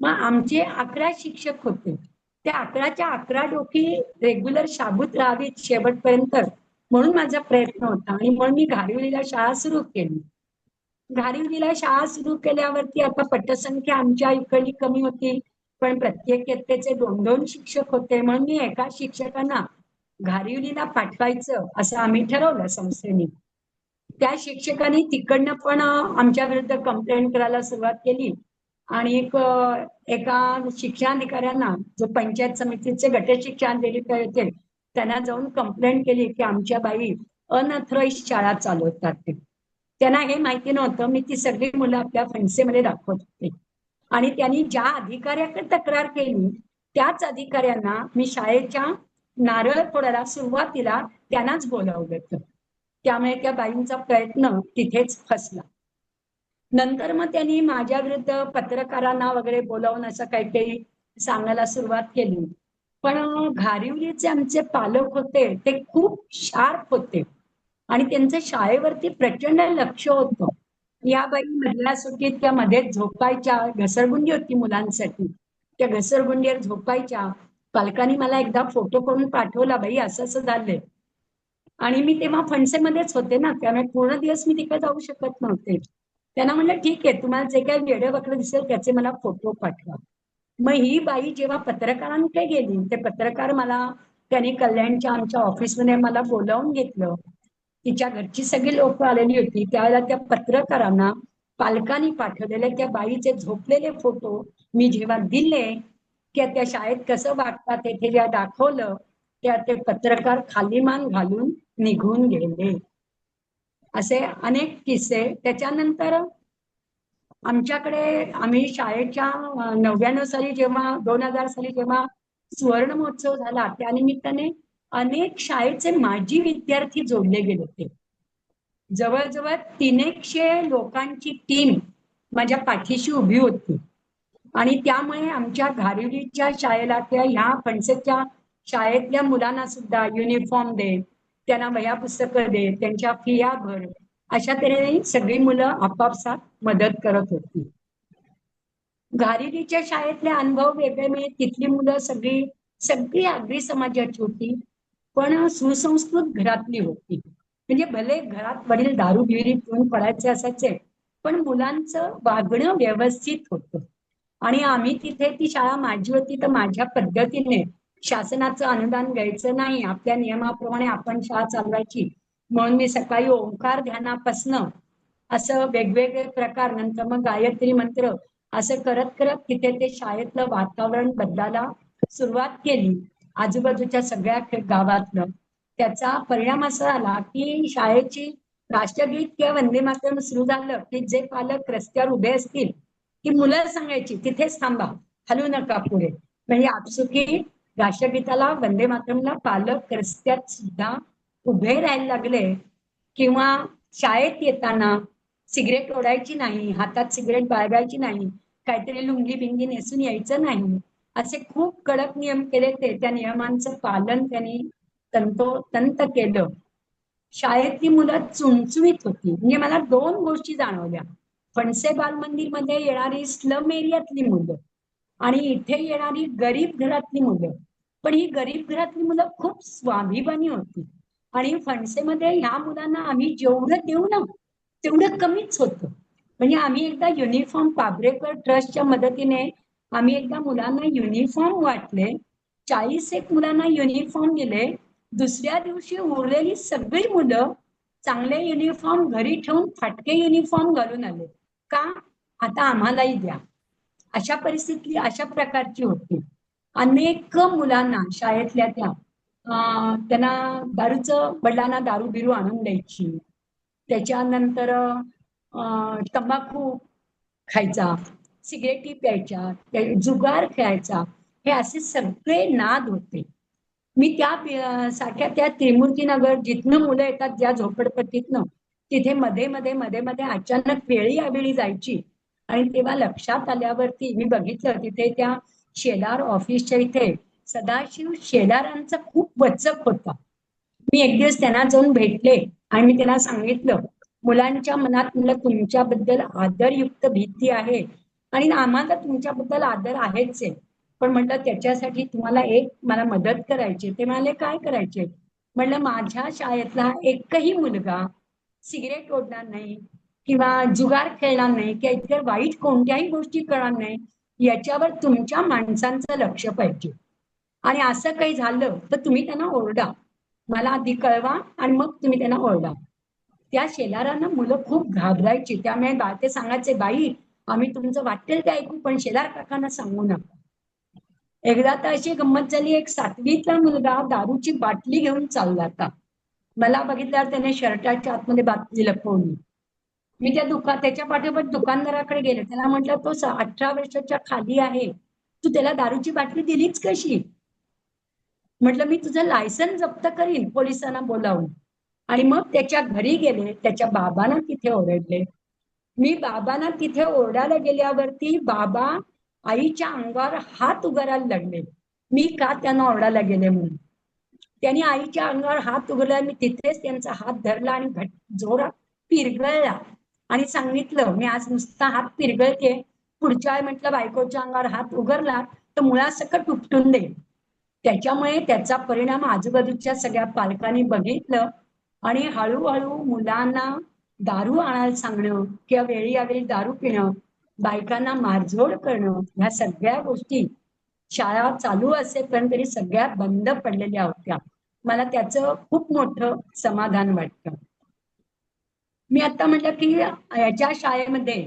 मग आमचे 11 शिक्षक होते, त्या 11च्या 11 डोकी रेग्युलर शाबूत राहावीत शेवटपर्यंत, म्हणून माझा प्रयत्न होता. आणि म्हणून मी घारिवलीला शाळा सुरू केली. घारिवलीला शाळा सुरू केल्यावरती आता पटसंख्या आमच्या इकडली कमी होती, पण प्रत्येक इयत्तेचे 2-2 शिक्षक होते, म्हणून मी एका शिक्षकांना घारिवलीला पाठवायचं असं आम्ही ठरवलं संस्थेने. त्या शिक्षकांनी तिकडनं पण आमच्या विरुद्ध कंप्लेंट करायला सुरुवात केली. आणि एका शिक्षणाधिकाऱ्यांना, जो पंचायत समितीचे गट शिक्षणाधिकारी होते, त्यांना जाऊन कंप्लेंट केली की आमच्या बाई अनऑथराइज्ड शाळा चालवतात ते. त्यांना हे माहिती नव्हतं. मी ती सगळी मुलं आपल्या फणसेमध्ये दाखवत होते. आणि त्यांनी ज्या अधिकाऱ्याकडे तक्रार केली, त्याच अधिकाऱ्यांना मी शाळेच्या नारळ फोडायला सुरुवातीला त्यांनाच बोलावलं होतं. त्यामुळे त्या बाईंचा प्रयत्न तिथेच फसला. नंतर मग त्यांनी माझ्या विरुद्ध पत्रकारांना वगैरे बोलावून असं काहीतरी सांगायला सुरुवात केली. पण घारिवलीचे आमचे पालक होते ते खूप शार्प होते आणि त्यांचं शाळेवरती प्रचंड लक्ष होतं. या बाई मधल्या सुट्टीत त्या मध्ये झोपायच्या, घसरगुंडी होती मुलांसाठी, त्या घसरगुंडीवर झोपायच्या. पालकांनी मला एकदा फोटो करून पाठवला, बाई असं असं झालंय. आणि मी तेव्हा फणसेमध्येच होते ना, त्यामुळे पूर्ण दिवस मी तिकडे जाऊ शकत नव्हते. त्यांना म्हणलं ठीक आहे, तुम्हाला जे काही वेडं वाकडं दिसेल त्याचे मला फोटो पाठवा. मग ही बाई जेव्हा पत्रकारांकडे गेली, ते पत्रकार मला त्यांनी कल्याणच्या आमच्या ऑफिसमध्ये मला बोलावून घेतलं. तिच्या घरची सगळी लोक आलेली होती. त्यावेळेला त्या पत्रकारांना पालकांनी पाठवलेले त्या बाईचे झोपलेले फोटो मी जेव्हा दिले, की त्या शाळेत कसं वागतात ते जेव्हा दाखवलं, त्या ते पत्रकार खाली मान घालून निघून गेले. असे अनेक किस्से. त्याच्यानंतर आमच्याकडे आम्ही शाळेच्या 99 साली जेव्हा 2000 साली जेव्हा सुवर्ण महोत्सव झाला, त्यानिमित्ताने अनेक शाळेचे माजी विद्यार्थी जोडले गेले होते. जवळजवळ 300 लोकांची टीम माझ्या पाठीशी उभी होती. आणि त्यामुळे आमच्या घारिवलीच्या शाळेला, त्या ह्या फणसेच्या शाळेतल्या मुलांना सुद्धा युनिफॉर्म दे, त्यांना वह्या पुस्तकं दे, त्यांच्या फिया भर, अशा तऱ्हेने सगळी मुलं आपापसात मदत करत होती. घारिवलीच्या शाळेतले अनुभव वेगळे. म्हणजे तिथली मुलं सगळी सगळी आगरी समाजाची होती, पण सुसंस्कृत घरातली होती. म्हणजे भले घरात वडील दारू बिरी पिऊन पडायचे असायचे, पण मुलांचं वागणं व्यवस्थित होतं. आणि आम्ही तिथे, ती शाळा माझी होती तर माझ्या पद्धतीने शासनाचं अनुदान घ्यायचं नाही, आपल्या नियमाप्रमाणे आपण शाळा चालवायची. म्हणून मी सकाळी ओंकार ध्यानापासनं असं वेगवेगळे प्रकार, नंतर मग गायत्री मंत्र, असं करत करत तिथे ते शाळेतलं वातावरण बदलायला सुरुवात केली आजूबाजूच्या सगळ्या गावातलं. त्याचा परिणाम असा झाला की शाळेची राष्ट्रगीत किंवा वंदे मातरम सुरू झालं की जे पालक रस्त्यावर उभे असतील, की मुलं सांगायची तिथेच थांबा, हलू नका पुढे. म्हणजे आपसुकी राष्ट्रगीताला, वंदे मातरमला पालक रस्त्यात सुद्धा उभे राहायला लागले. किंवा शाळेत येताना सिगरेट ओढायची नाही, हातात सिगरेट बाळगायची नाही, काहीतरी लुंगी बिंगी नेसून यायचं नाही, असे खूप कडक नियम केले. त्या नियमांचं पालन त्यांनी तंतोतंत केलं. शाळेतली मुलं चुणचुणीत होती. म्हणजे मला 2 गोष्टी जाणवल्या. फणसे बालमंदिरमध्ये येणारी स्लम एरियातली मुलं आणि इथे येणारी गरीब घरातली मुलं. पण ही गरीब घरातली मुलं खूप स्वाभिमानी होती. आणि फणसेमध्ये ह्या मुलांना आम्ही जेवढं देऊ ना, तेवढं कमीच होतं. म्हणजे आम्ही एकदा युनिफॉर्म, पाब्रेकर ट्रस्टच्या मदतीने आम्ही एकदा मुलांना युनिफॉर्म वाटले. 40 मुलांना युनिफॉर्म दिले. दुसऱ्या दिवशी उरलेली सगळी मुलं चांगले युनिफॉर्म घरी ठेवून फाटके युनिफॉर्म घालून आले. का? आता आम्हालाही द्या. अशा परिस्थिती अशा प्रकारची होती. अनेक मुलांना शाळेतल्या त्यांना वडिलांना दारू बिरू आणून द्यायची. त्याच्यानंतर तंबाखू खायचा, सिगरेटी प्यायच्या, जुगार खेळायचा, हे असे सगळे नाद होते. मी सारख्या त्या त्रिमूर्तीनगर जिथनं मुलं येतात ज्या झोपडपट्टीतनं, तिथे मध्ये मध्ये मध्ये मध्ये अचानक वेळी अवेळी जायची. आणि तेव्हा लक्षात आल्यावरती मी बघितलं तिथे त्या शेलार ऑफिसच्या इथे सदाशिव शेलारांचा खूप वचक होता. मी एक दिवस त्यांना जाऊन भेटले आणि मी त्यांना सांगितलं, मुलांच्या मनात म्हणलं तुमच्याबद्दल आदरयुक्त भीती आहे आणि आम्हाला तुमच्याबद्दल आदर आहेच आहे, पण म्हटलं त्याच्यासाठी तुम्हाला मला मदत करायची. ते म्हणाले काय करायचे? म्हटलं माझ्या शाळेतला एकही मुलगा सिगरेट ओढणार नाही किंवा जुगार खेळणार नाही किंवा इतक्या वाईट कोणत्याही गोष्टी करणार नाही, याच्यावर तुमच्या माणसांचं लक्ष पाहिजे. आणि असं काही झालं तर तुम्ही त्यांना ओरडा, मला आधी कळवा आणि मग तुम्ही त्यांना ओरडा. त्या शेलारांना मुलं खूप घाबरायची. त्यामुळे ते सांगायचे, बाई आम्ही तुमचं वाटेल ते ऐकू पण शेलार काकांना सांगू नका. एकदा तर अशी गंमत झाली, एक 7वीतला मुलगा दारूची बाटली घेऊन चालला होता. मला बघितल्यावर त्याने शर्टाच्या आतमध्ये बाटली लपवली. मी त्याच्या पाठोपाठ दुकानदाराकडे गेले. त्याला म्हटलं, तो 18 वर्षाच्या खाली आहे, तू त्याला दारूची बाटली दिलीच कशी? म्हटलं मी तुझं लायसन जप्त करीन पोलिसांना बोलावून. आणि मग त्याच्या घरी गेले, त्याच्या बाबांना तिथे ओरडले. मी बाबांना तिथे ओरडायला गेल्यावरती बाबा आईच्या अंगावर हात उगारायला लागले, मी का त्यांना ओरडायला गेले म्हणून. त्यांनी आईच्या अंगावर हात उघडला, मी तिथेच त्यांचा हात धरला आणि जोरात पिरगळला आणि सांगितलं, मी आज नुसता हात पिरगळते, पुढच्या वेळी म्हटलं बायकोच्या अंगावर हात उघडला तर मुळासकट उपटून देईल. त्याच्यामुळे त्याचा परिणाम आजूबाजूच्या सगळ्या पालकांनी बघितलं आणि हळूहळू मुलांना दारू आणायला सांगणं किंवा वेळी अवेळी दारू पिणं, बायकांना मारझोड करणं, ह्या सगळ्या गोष्टी शाळा चालू असेपर्यंत तरी सगळ्या बंद पडलेल्या होत्या. मला त्याचं खूप मोठं समाधान वाटतं. मी आता म्हटलं की याच्या शाळेमध्ये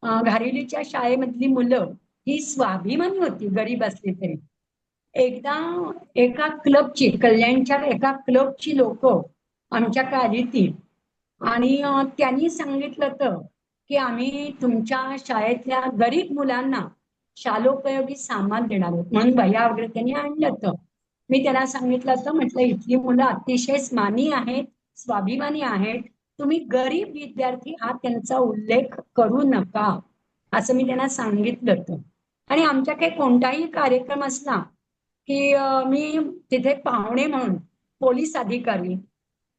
घारिलीच्या शाळेमधली मुलं ही स्वाभिमानी होती, गरीब असली तरी. एकदा एका क्लबची, कल्याणच्या एका क्लबची लोक आमच्याकडे आली ती आणि त्यांनी सांगितलं होतं की आम्ही तुमच्या शाळेतल्या गरीब मुलांना शालोपयोगी सामान देणार आहोत म्हणून वह्या वगैरे त्यांनी आणलं होतं. मी त्यांना सांगितलं होतं, म्हटलं इथली मुलं अतिशय स्मानी आहेत, स्वाभिमानी आहेत, तुम्ही गरीब विद्यार्थी हा त्यांचा उल्लेख करू नका, असं मी त्यांना सांगितलं होतं. आणि आमच्याकडे कोणताही कार्यक्रम असला की मी तिथे पाहुणे म्हणून पोलीस अधिकारी,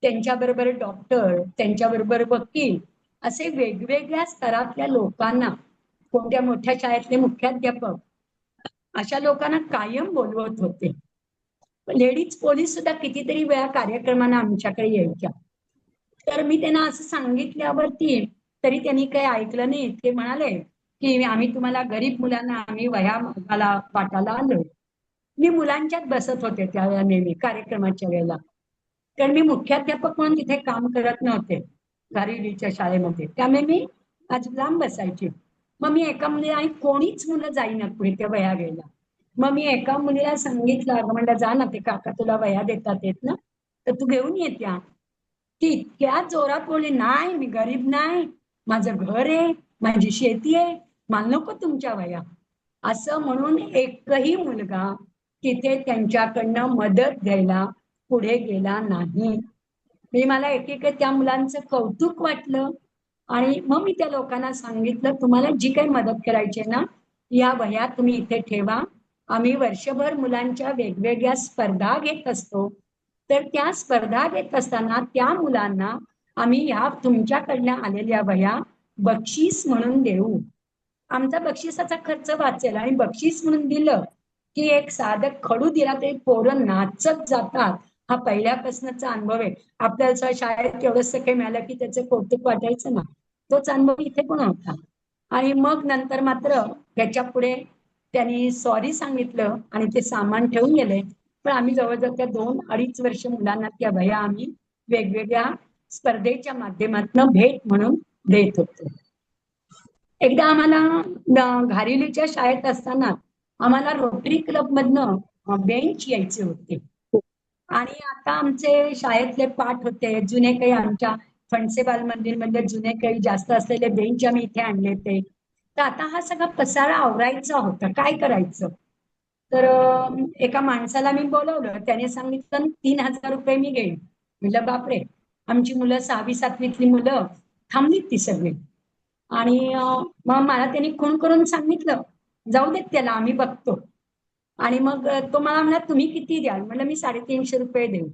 त्यांच्याबरोबर डॉक्टर, त्यांच्याबरोबर वकील, असे वेगवेगळ्या स्तरातल्या लोकांना, कोणत्या मोठ्या शाळेतले मुख्याध्यापक, अशा लोकांना कायम बोलवत होते. लेडीज पोलीस सुद्धा कितीतरी वेळा कार्यक्रमांना आमच्याकडे यायच्या. तर मी त्यांना असं सांगितल्यावरती तरी त्यांनी काही ऐकलं नाही. ते म्हणाले की आम्ही तुम्हाला गरीब मुलांना आम्ही वह्या वाटायला आलो. मी मुलांच्यात बसत होते त्यावेळेला नेहमी कार्यक्रमाच्या वेळेला, कारण मी मुख्याध्यापक म्हणून तिथे काम करत नव्हते घारिलीच्या शाळेमध्ये, त्यामुळे मी आज लांब बसायची. मग मी एका मुलीला, आणि कोणीच मुलं जाईना पुढे त्या वह्या घ्यायला, मग मी एका मुलीला सांगितलं, अगं म्हणलं जा ना, ते काका तुला वह्या देतात येत ना, तर तू घेऊन येत्या. ती इतक्या जोरात बोलली, नाही मी गरीब नाही, माझं घर आहे, माझी शेती आहे, मला नको तुमच्या वह्या. असं म्हणून एकही मुलगा तिथे त्यांच्याकडनं मदत घ्यायला पुढे गेला नाही. मी मला एकेक त्या मुलांचं कौतुक वाटलं आणि मग मी त्या लोकांना सांगितलं, तुम्हाला जी काही मदत करायची आहे ना, या वह्या तुम्ही इथे ठेवा. आम्ही वर्षभर मुलांच्या वेगवेगळ्या स्पर्धा घेत असतो, तर त्या स्पर्धा घेत असताना त्या मुलांना आम्ही ह्या तुमच्याकडनं आलेल्या वह्या बक्षीस म्हणून देऊ. आमचा बक्षिसाचा खर्च वाचेल आणि बक्षीस म्हणून दिलं की एक साधं खडू दिला तरी पोरं नाचत जातात. हा पहिल्यापासूनचा अनुभव आहे. आपल्याला शाळेत एवढंच काही मिळालं की त्याचं कौतुक वाटायचं ना, तोच अनुभव इथे पण होता. आणि मग नंतर मात्र त्याच्या पुढे त्यांनी सॉरी सांगितलं आणि ते सामान ठेवून गेले. पण आम्ही जवळजवळ त्या 2-2.5 वर्ष मुलांना त्या वह्या आम्ही वेगवेगळ्या स्पर्धेच्या माध्यमातून भेट म्हणून देत होतो. एकदा आम्हाला घारिलीच्या शाळेत असताना आम्हाला रोटरी क्लब मधनं बेंच यायचे होते. आणि आता आमचे शाळेतले पाठ होते, जुने काही आमच्या फणसे बाल मंदिर मध्ये जुने काही जास्त असलेले बेंच आम्ही इथे आणले ते. तर आता हा सगळा पसारा आवरायचा होता, काय करायचं. तर एका माणसाला मी बोलवलं, त्याने सांगितलं 3,000 रुपये मी घेईन. म्हटलं बापरे, आमची मुलं 6वी 7वीतली मुलं थांबलीत ती सगळी. आणि मग मला त्यांनी खूण करून सांगितलं, जाऊ देत त्याला, आम्ही बघतो. आणि मग तो मला म्हणला, तुम्ही किती द्याल? म्हटलं मी 350 रुपये देऊ.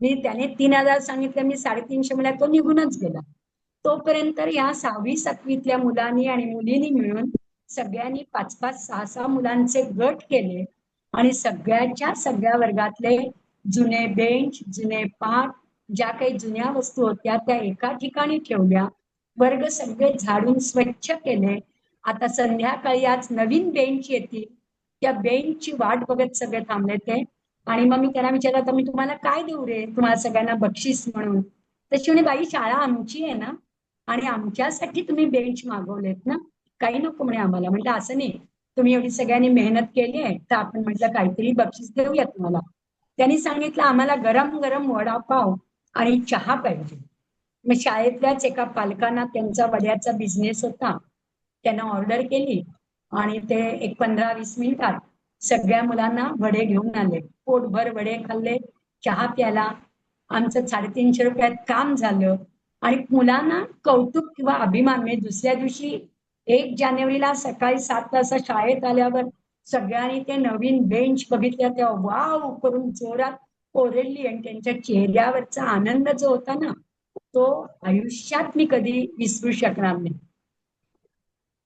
मी त्याने 3,000 सांगितलं, मी 350 म्हणला, तो निघूनच गेला. तोपर्यंत या 6वी 7वीतल्या मुलांनी आणि मुलींनी मिळून सगळ्यांनी 5-5, 6-6 मुलांचे गट केले आणि सगळ्याच्या सगळ्या वर्गातले जुने बेंच, जुने पाट, ज्या काही जुन्या वस्तू होत्या त्या एका ठिकाणी ठेवल्या. वर्ग सगळे झाडून स्वच्छ केले. आता संध्याकाळी आज नवीन बेंच येतील, त्या बेंचची वाट बघत सगळे थांबले ते. आणि मग मी त्यांना विचारलं, आता मी तुम्हाला काय देऊ रे, तुम्हाला सगळ्यांना बक्षीस म्हणून. तशी म्हणे, बाई शाळा आमची आहे ना, आणि आमच्यासाठी तुम्ही बेंच मागवलेत ना, काही नको म्हणे आम्हाला. म्हटलं असं नाही, तुम्ही एवढी सगळ्यांनी मेहनत केली आहे, तर आपण म्हटलं काहीतरी बक्षीस देऊया तुम्हाला. त्यांनी सांगितलं, आम्हाला गरम गरम वडापाव आणि चहा पाहिजे. मग शाळेतल्याच एका पालकांना त्यांचा वड्याचा बिझनेस होता, त्यांना ऑर्डर केली आणि ते एक 15-20 मिनिटात सगळ्या मुलांना वडे घेऊन आले. पोटभर वडे खाल्ले, चहा प्याला. आमचं 350 रुपयात काम झालं. आणि मुलांना कौतुक किंवा अभिमान, म्हणजे दुसऱ्या दिवशी 1 जानेवारीला सकाळी 7 वाजता शाळेत आल्यावर सगळ्यांनी ते नवीन बेंच बघितल्या तेव्हा वाव करून जोरात ओरडली. आणि त्यांच्या चेहऱ्यावरचा आनंद जो होता ना, तो आयुष्यात मी कधी विसरू शकणार नाही.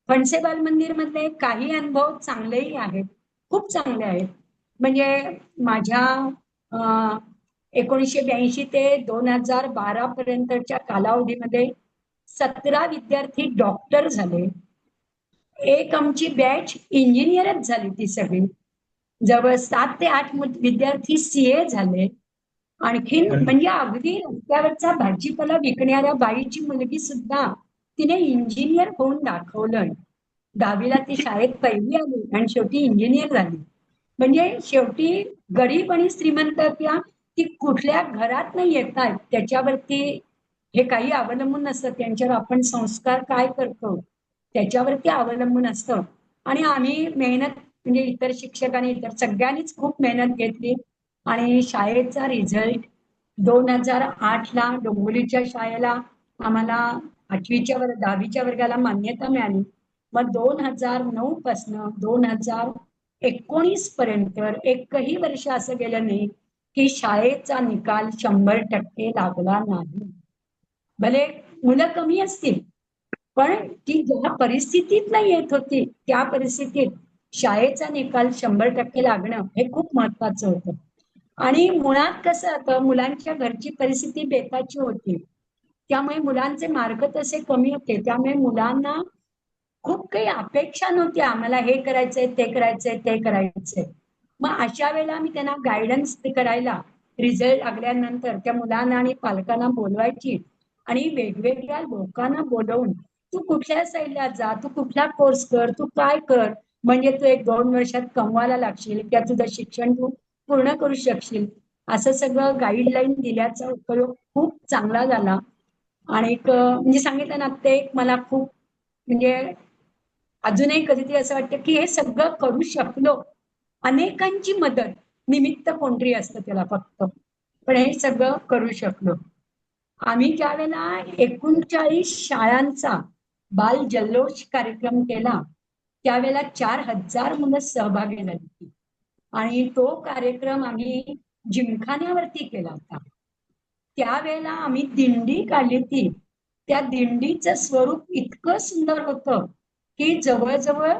फणसे बाल मंदिर मधले काही अनुभव चांगलेही आहेत, खूप चांगले आहेत. म्हणजे माझ्या 1982 ते 2012 पर्यंतच्या कालावधीमध्ये 17 विद्यार्थी डॉक्टर झाले. एक आमची बॅच इंजिनियरच झाली ती सगळी. जवळ 7 ते 8 विद्यार्थी सीए झाले. आणखीन म्हणजे अगदी रस्त्यावरचा भाजीपाला विकणाऱ्या बाईची मुलगी सुद्धा तिने इंजिनियर होऊन दाखवलं. 10वीला ती शाळेत पहिली आली आणि शेवटी इंजिनियर झाली. म्हणजे शेवटी गरीब आणि श्रीमंत किंवा ती कुठल्या घरात नाही येत आहेत त्याच्यावरती हे काही अवलंबून नसतं. त्यांच्यावर आपण संस्कार काय करतो त्याच्यावरती अवलंबून असतं. आणि आम्ही मेहनत, म्हणजे इतर शिक्षकांनी, इतर सगळ्यांनीच खूप मेहनत घेतली. आणि शाळेचा रिझल्ट 2008ला डोंबिवलीच्या शाळेला आम्हाला 10वीच्या वर्गाला मान्यता मिळाली. मग 2009 पासनं 2019 पर्यंत एकही वर्ष असं गेलं नाही की शाळेचा निकाल 100% लागला नाही. भले मुलं कमी असतील, पण ती ज्या परिस्थितीत नाही येत होती त्या परिस्थितीत शाळेचा निकाल 100% लागणं हे खूप महत्वाचं होतं. आणि मुळात कसं होतं, मुलांच्या घरची परिस्थिती बेताची होती, त्यामुळे मुलांचे मार्क तसे कमी होते. त्यामुळे मुलांना खूप काही अपेक्षा नव्हत्या, आम्हाला हे करायचंय, ते करायचंय, ते करायचंय. मग अशा वेळेला मी त्यांना गायडन्स करायला रिझल्ट लागल्यानंतर त्या मुलांना आणि पालकांना बोलवायची आणि वेगवेगळ्या लोकांना बोलवून, तू कुठल्या साईडला जा, तू कुठला कोर्स कर, तू काय कर, म्हणजे तू 1-2 वर्षात कमवायला लागशील किंवा तुझं शिक्षण तू पूर्ण करू शकशील. असं सगळं गाईडलाईन दिल्याचा उपयोग खूप चांगला झाला. आणि म्हणजे सांगितलं ना, ते एक मला खूप, म्हणजे अजूनही कधीतरी असं वाटतं की हे सगळं करू शकलो. अनेकांची मदत, निमित्त कोणतरी असतं त्याला फक्त, पण हे सगळं करू शकलो. आम्ही ज्यावेळेला 39 शाळांचा बाल जल्लोष कार्यक्रम केला त्यावेळेला 4,000 मुलं सहभागी झाली. आणि तो कार्यक्रम आम्ही जिमखान्यावरती केला होता. त्यावेळेला आम्ही दिंडी काढली होती. त्या दिंडीचं स्वरूप इतकं सुंदर होतं की जवळजवळ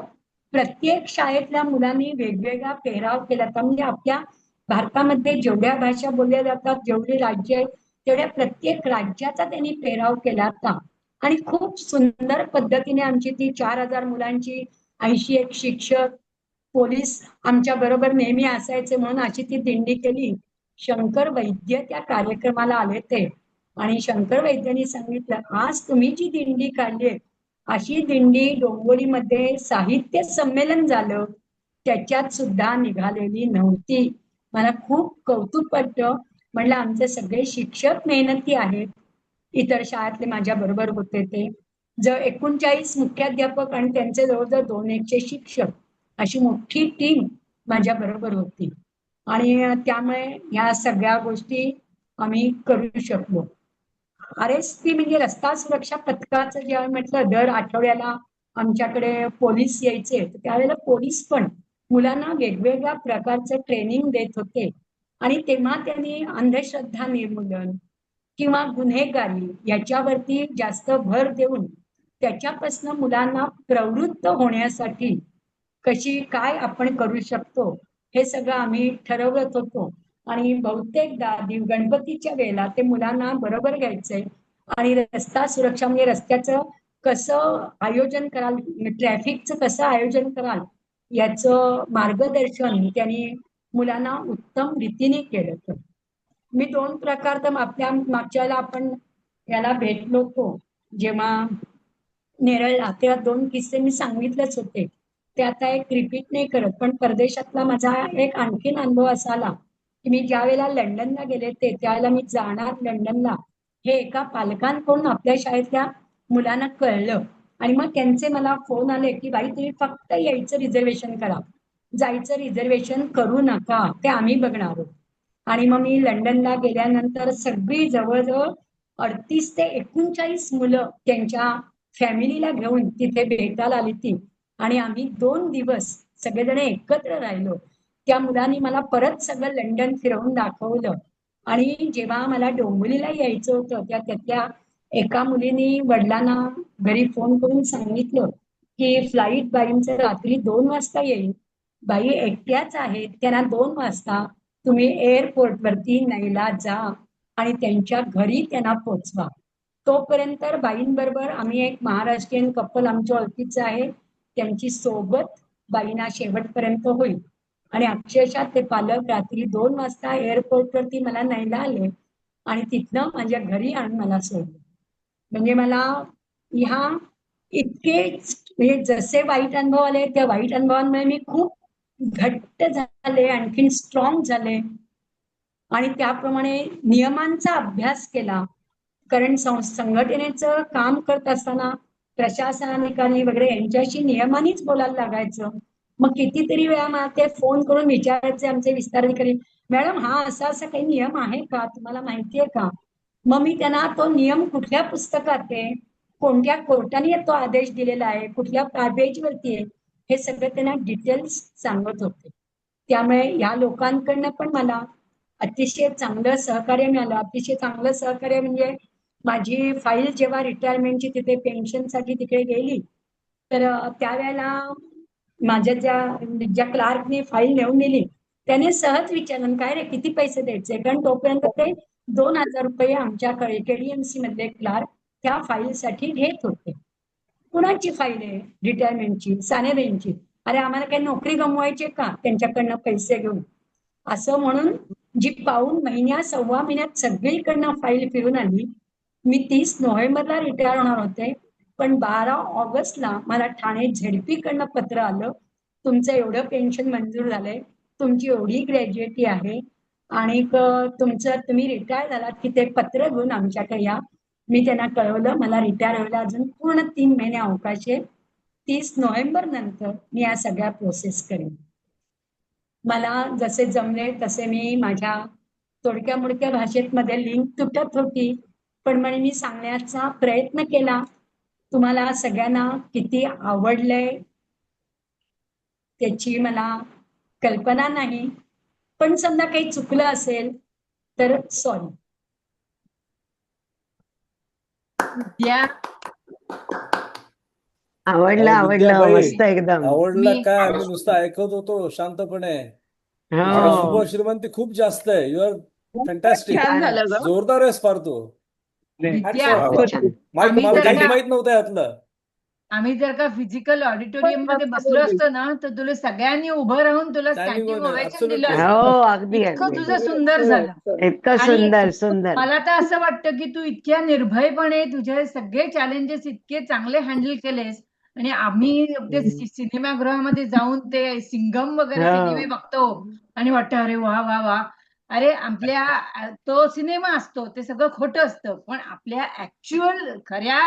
प्रत्येक शाळेतल्या मुलांनी वेगवेगळा पेहराव केला होता. म्हणजे आपल्या भारतामध्ये जेवढ्या भाषा बोलल्या जातात, जेवढी राज्य आहेत, तेवढ्या प्रत्येक राज्याचा त्यांनी पेहराव केला होता. आणि खूप सुंदर पद्धतीने आमची ती 4,000 मुलांची 81 शिक्षक, पोलीस आमच्या बरोबर नेहमी असायचे म्हणून अशी ती दिंडी केली. शंकर वैद्य त्या कार्यक्रमाला आले ते, आणि शंकर वैद्यांनी सांगितलं, आज तुम्ही जी दिंडी काढली, अशी दिंडी डोंबिवलीमध्ये साहित्य संमेलन झालं त्याच्यात सुद्धा निघालेली नव्हती. मला खूप कौतुक वाटतं. म्हणलं आमचे सगळे शिक्षक मेहनती आहेत. इतर शाळेतले माझ्या बरोबर होते ते. 39 मुख्याध्यापक आणि त्यांचे जवळजवळ 200 शिक्षक अशी मोठी टीम माझ्या बरोबर होती. आणि त्यामुळे ह्या सगळ्या गोष्टी आम्ही करू शकलो. RSP म्हणजे रस्ता सुरक्षा पथकाचं जेव्हा म्हटलं दर आठवड्याला आमच्याकडे पोलीस यायचे, तर त्यावेळेला पोलीस पण मुलांना वेगवेगळ्या प्रकारचं ट्रेनिंग देत होते. आणि तेव्हा त्यांनी अंधश्रद्धा निर्मूलन किंवा गुन्हेगारी याच्यावरती जास्त भर देऊन त्याच्यापासून मुलांना प्रवृत्त होण्यासाठी कशी काय आपण करू शकतो हे सगळं आम्ही ठरवत होतो. आणि बहुतेकदा गणपतीच्या वेळेला ते मुलांना बरोबर घ्यायचंय आणि रस्ता सुरक्षा म्हणजे रस्त्याचं कसं आयोजन कराल, ट्रॅफिकचं कसं आयोजन कराल याचं मार्गदर्शन त्यांनी मुलांना उत्तम रीतीने केलं होतं. मी 2 प्रकार तर आपल्या मागच्या वेळेला आपण याला भेटलो होतो जेव्हा नेरळला, तेव्हा 2 किस्से मी सांगितलेच होते. ते आता एक रिपीट नाही करत. पण परदेशातला माझा एक आणखीन अनुभव असा आला, की मी ज्यावेळेला लंडनला गेले होते, त्यावेळेला मी जाणार लंडनला हे एका पालकांकडून आपल्या शाळेतल्या मुलांना कळलं. आणि मग त्यांचे मला फोन आले, की "बाई तुम्ही फक्त यायचं रिझर्वेशन करा. जायचं रिझर्वेशन करू नका. ते आम्ही बघणार आहोत." आणि मग मी लंडनला गेल्यानंतर सगळी जवळजवळ 38 ते 39 मुलं त्यांच्या फॅमिलीला घेऊन तिथे भेटायला आली ती. आणि आम्ही 2 दिवस सगळेजण एकत्र राहिलो. त्या मुलांनी मला परत सगळं लंडन फिरवून दाखवलं. आणि जेव्हा मला डोंबिवलीला यायचं होतं, त्यातल्या एका मुलीने वडिलांना घरी फोन करून सांगितलं, की फ्लाइट बाईंचं रात्री 2 वाजता येईल. बाई एकट्याच आहेत. त्यांना 2 वाजता तुम्ही एअरपोर्टवरती न्यायला जा आणि त्यांच्या घरी त्यांना पोहोचवा. तोपर्यंत बाईंबरोबर आम्ही एक महाराष्ट्रीयन कपल आमच्या ओळखीचं आहे, त्यांची सोबत बाईंना शेवटपर्यंत होईल. आणि अक्षरशः ते पालक रात्री 2 वाजता एअरपोर्टवरती मला न्यायला आले आणि तिथनं माझ्या घरी आणून मला सोडलं. म्हणजे मला ह्या इतके म्हणजे जसे वाईट अनुभव आले, त्या वाईट अनुभवांमुळे मी खूप घट्ट झाले, आणखीन स्ट्रॉंग झाले. आणि त्याप्रमाणे नियमांचा अभ्यास केला. कारण संघटनेचं काम करत असताना प्रशासनाधिकारी वगैरे यांच्याशी नियमानेच बोलायला लागायचं. मग कितीतरी वेळा मला ते फोन करून विचारायचे आमचे विस्तार अधिकारी, "मॅडम हा असा असा काही नियम आहे का? तुम्हाला माहिती आहे का?" मग मी त्यांना तो नियम कुठल्या पुस्तकात आहे, कोणत्या कोर्टाने तो आदेश दिलेला आहे, कुठल्या पेजवरती आहे, हे सगळं त्यांना डिटेल्स सांगत होते. त्यामुळे या लोकांकडनं पण मला अतिशय चांगलं सहकार्य मिळालं. अतिशय चांगलं सहकार्य म्हणजे माझी फाईल जेव्हा रिटायरमेंटची तिथे पेन्शनसाठी तिकडे गेली, तर त्यावेळेला माझ्या ज्या क्लार्कने फाईल नेऊन दिली, त्याने सहज विचारलं, "काय रे किती पैसे द्यायचे?" कारण तोपर्यंत ते ₹2000 आमच्याकडे KDMC मधले क्लार्क त्या फाईलसाठी घेत होते. कुणाची फाईल आहे रिटायरमेंटची? सानेरेंची. अरे आम्हाला काही नोकरी गमवायची का त्यांच्याकडनं पैसे घेऊन? असं म्हणून जी पाऊण महिन्यात, सव्वा महिन्यात सगळीकडनं फाईल फिरून आली. मी 30 नोव्हेंबरला रिटायर होणार होते. पण 12 ऑगस्टला मला ठाणे ZP कडनं पत्र आलं, तुमचं एवढं पेन्शन मंजूर झालंय, तुमची एवढी ग्रॅज्युएटी आहे आणि तुमचं तुम्ही रिटायर झालात की ते पत्र घेऊन आमच्याकडे या. मी त्यांना कळवलं मला रिटायर व्हायला अजून पूर्ण 3 महिने अवकाश आहे. 30 नोव्हेंबर नंतर मी या सगळ्या प्रोसेस करेन. मला जसे जमले तसे मी माझ्या तोडक्या मोडक्या भाषेत मध्ये लिंक तुटत होती, पण म्हणे मी सांगण्याचा प्रयत्न केला. तुम्हाला सगळ्यांना किती आवडलंय त्याची मला कल्पना नाही, पण समजा काही चुकलं असेल तर सॉरी. या आवडलं अहो, आवडलं विद्याबाई, मस्त एकदम. आवडलं मी काय? आम्ही नुसतं ऐकत होतो शांतपणे. तुझं हो अनुभव श्रीमंती खूप जास्त आहे. You are fantastic. छान झालं ग. जोरदार आहेस फार तू. विद्या खूप छान. आम्ही जर काहीच का माहित नव्हतं यातलं. आम्ही जर का फिजिकल ऑडिटोरियम मध्ये बसलो असतो ना, तर तुला सगळ्यांनी उभं राहून तुला Standing standing ovation, ovation absolutely. दिलं हो असतं. अगदी इतकं अगदी तुझं सुंदर झालं. इतकं आणि सुंदर सुंदर. मला तर असं वाटतं की तू इतक्या निर्भयपणे तुझे सगळे चॅलेंजेस इतके चांगले हँडल केलेस आणि आम्ही ते सिनेमागृहामध्ये जाऊन ते सिंघम वगैरे सिनेमे बघतो आणि वाटतं अरे वा वा वा. अरे आपल्या तो सिनेमा असतो ते सगळं खोटं असतं, पण आपल्या ऍक्च्युअल खऱ्या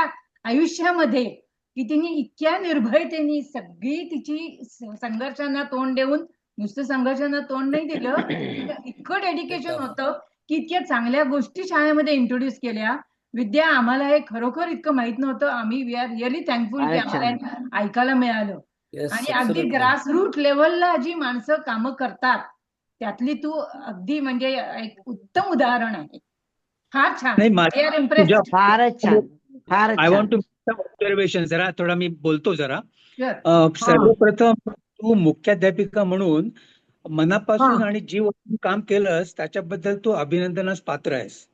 आयुष्यामध्ये की तिने इतक्या निर्भयतेने सगळी तिची संघर्षांना तोंड देऊन, नुसतं संघर्षांना तोंड नाही दिलं, इतकं डेडिकेशन होतं की इतक्या चांगल्या गोष्टी शाळेमध्ये इंट्रोड्यूस केल्या. विद्या, आम्हाला हे खरोखर इतकं माहित नव्हतं. आम्ही वी आर रिअली थँकफुल की आम्हाला हे ऐकायला मिळालं. येस, आणि अगदी ऍब्सोल्युटली. ग्रासरूट लेवलला जी माणसं कामं करतात त्यातली तू अगदी म्हणजे एक उत्तम उदाहरण आहे. फार छान. नाही वी आर इम्प्रेस्ड. फारच छान, फारच आय छान. वॉन्ट टू ऑब्झर्वेशन जरा थोडा मी बोलतो जरा. Sure. सर्वप्रथम तू मुख्याध्यापिका म्हणून मनापासून हा. आणि जीव ओतून काम केलंस त्याच्याबद्दल तू अभिनंदनास पात्र आहेस.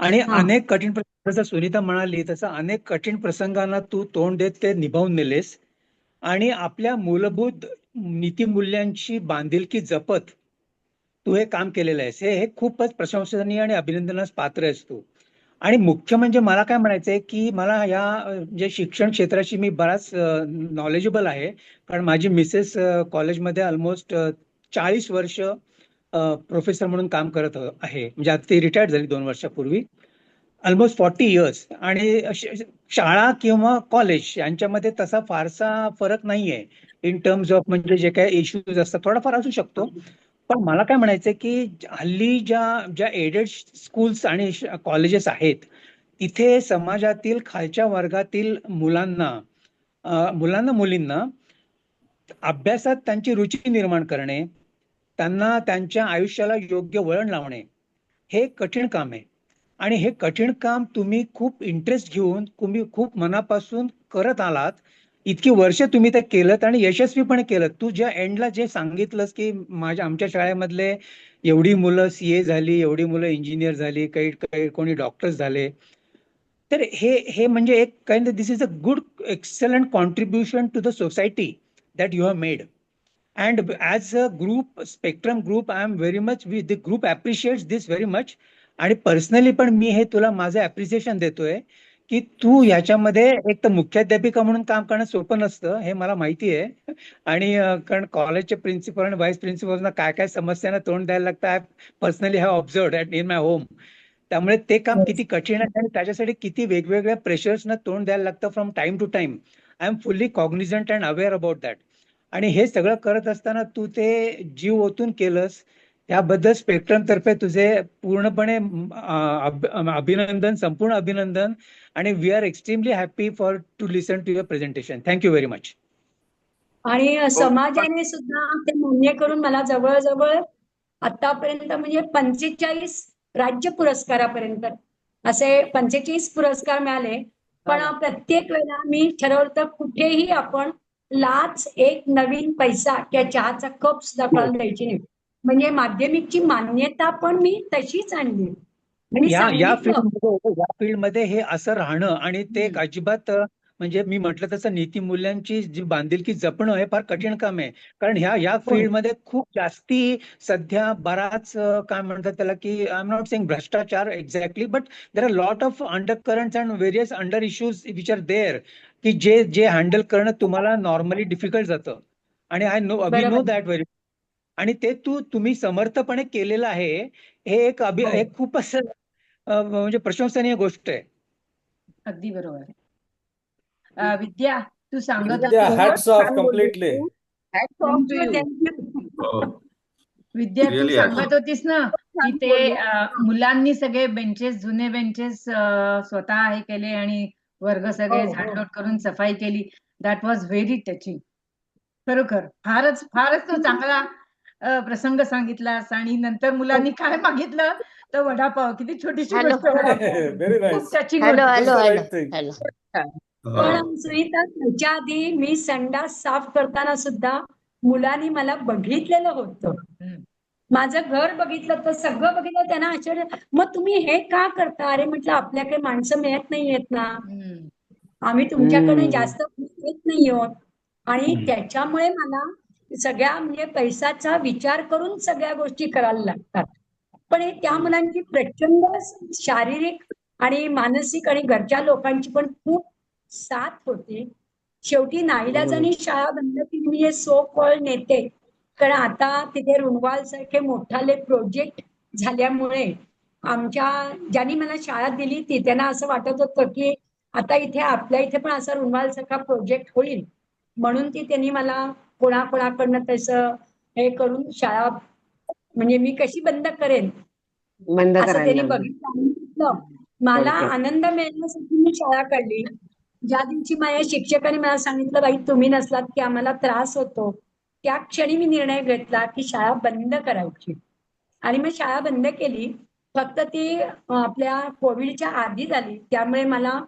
आणि हा. अनेक कठीण प्रसंग, जसं सुनीता म्हणाली तसं अनेक कठीण प्रसंगांना तू तोंड देत ते निभावून नेलेस आणि आपल्या मूलभूत नीतिमूल्यांची बांधिलकी जपत तू हे काम केलेलं आहेस. हे खूपच प्रशंसनीय आणि अभिनंदनास पात्र आहेस तू. आणि मुख्य म्हणजे मला काय म्हणायचंय की मला या जे शिक्षण क्षेत्राशी मी बराच नॉलेजेबल आहे, कारण माझी मिसेस कॉलेजमध्ये ऑलमोस्ट 40 वर्ष प्रोफेसर म्हणून काम करत आहे. म्हणजे आता ती रिटायर्ड झाली 2 वर्षापूर्वी. Almost 40 years. आणि शाळा किंवा कॉलेज यांच्यामध्ये तसा फारसा फरक नाहीये इन टर्म्स ऑफ म्हणजे जे काही इश्यूज असतात, थोडाफार असू शकतो. पण मला काय म्हणायचंय की हल्ली ज्या एडेड स्कूल्स आणि कॉलेजेस आहेत तिथे समाजातील खालच्या वर्गातील मुलींना अभ्यासात त्यांची रुची निर्माण करणे, त्यांना त्यांच्या आयुष्याला योग्य वळण लावणे हे कठीण काम आहे. आणि हे कठीण काम तुम्ही खूप इंटरेस्ट घेऊन तुम्ही खूप मनापासून करत आलात. इतकी वर्ष तुम्ही ते केलं आणि यशस्वीपणे केलं. तू ज्या एंडला जे सांगितलंस की आमच्या शाळेमधले एवढी मुलं सीए झाली, एवढी मुलं इंजिनियर झाली, काही कोणी डॉक्टर्स झाले. तर हे म्हणजे एक kind this is a good excellent contribution to the society that you have made. And as a group, Spectrum Group, I am very much, the group appreciates this very much. आणि personally पण मी हे तुला माझं appreciation देतोय की तू ह्याच्यामध्ये एक तर मुख्याध्यापिका म्हणून काम करणं सोपं नसतं, हे मला माहिती आहे. आणि कारण कॉलेजचे प्रिन्सिपल आणि व्हाईस प्रिन्सिपलना काय काय समस्यांना तोंड द्यायला लागतं, I personally have observed in my home. त्यामुळे ते काम किती कठीण आहे आणि त्याच्यासाठी किती वेगवेगळ्या प्रेशर्सना तोंड द्यायला लागतं from time to time. I am fully cognizant and aware about that. आणि हे सगळं करत असताना तू ते जीव ओतून केलंस, याबद्दल स्पेक्ट्रम तर्फे तुझे पूर्णपणे अभिनंदन, संपूर्ण अभिनंदन. आणि we are extremely happy for to listen to your presentation. Thank you very much. आणि समाजाने सुद्धा ते मान्य करून मला जवळजवळ आतापर्यंत म्हणजे 45 राज्य पुरस्कारापर्यंत असे 45 पुरस्कार मिळाले. पण प्रत्येक वेळेला मी ठरवलं तर कुठेही आपण लाच एक नवीन पैसा किंवा चहाचा कप सुद्धा कोणाला द्यायची नाही. म्हणजे माध्यमिकची मान्यता पण मी तशीच आणली आणि या सांगितलं. फील्डमध्ये हे असं राहणं आणि ते एक अजिबात म्हणजे मी म्हटलं तसं नीतिमूल्यांची जी बांधिलकी जपणं हे फार कठीण काम आहे. कारण या फील्डमध्ये खूप जास्ती सध्या बराच काय म्हणतात त्याला की आय एम नॉट सेइंग भ्रष्टाचार exactly, but there are lot of under currents and various under issues which are there की जे हँडल करणं तुम्हाला नॉर्मली डिफिकल्ट जातं. आणि वी नो दॅट व्हेरी. आणि ते तुम्ही समर्थपणे केलेलं आहे. हे एक खूप असं म्हणजे प्रशंसनीय गोष्ट आहे. अगदी बरोबर. विद्या, तू सांगत विद्या, होती हॅट्स ऑफ कम्प्लिटली. विद्या, तू Really सांगत होतीस ना की ते मुलांनी सगळे बेंचेस, जुने बेंचेस स्वतः हे केले आणि वर्ग सगळे झाडलोट करून सफाई केली. That was very touching. खरोखर फारच फारच तो चांगला प्रसंग सांगितलास. आणि नंतर मुलांनी काय मागितलं तर वडापाव. किती छोटीशी गोष्ट. Very nice. खूप टचिंग. पण सुनीता, त्याच्या आधी मी संडास साफ करताना सुद्धा मुलांनी मला बघितलेलं होतं. माझं घर बघितलं तर सगळं बघितलं. त्यांना आश्चर्य, मग तुम्ही हे का करता? अरे म्हटलं आपल्याकडे माणसं मिळत नाही येत ना, आम्ही तुमच्याकडे जास्त येत नाही आहोत. आणि त्याच्यामुळे मला सगळ्या म्हणजे पैशाचा विचार करून सगळ्या गोष्टी करायला लागतात. पण हे त्या मुलांची प्रचंड शारीरिक आणि मानसिक आणि घरच्या लोकांची पण खूप साथ होती. शेवटी नाईलाजाने शाळा बंद केली म्हणजे सो कॉल्ड नेते. कारण आता तिथे रुणवाल सारखे मोठाले प्रोजेक्ट झाल्यामुळे आमच्या ज्यांनी मला शाळा दिली ती त्यांना असं वाटत होतं की आता इथे आपल्या इथे पण असा रुणवाल सारखा प्रोजेक्ट होईल, म्हणून ती त्यांनी मला कोणाकोणाकडनं तसं हे करून शाळा म्हणजे मी कशी बंद करेन बंद असं करायला त्यांनी लागले. बघितलं आणि म्हटलं. मला थोडक्यात. आनंद मिळण्यासाठी मी शाळा काढली. ज्या दिवशी माझ्या शिक्षकांनी मला सांगितलं बाई तुम्ही नसलात की आम्हाला त्रास होतो, त्या क्षणी मी निर्णय घेतला की शाळा बंद करायची. आणि मग शाळा बंद केली. फक्त ती आपल्या कोविडच्या आधी झाली. त्यामुळे मला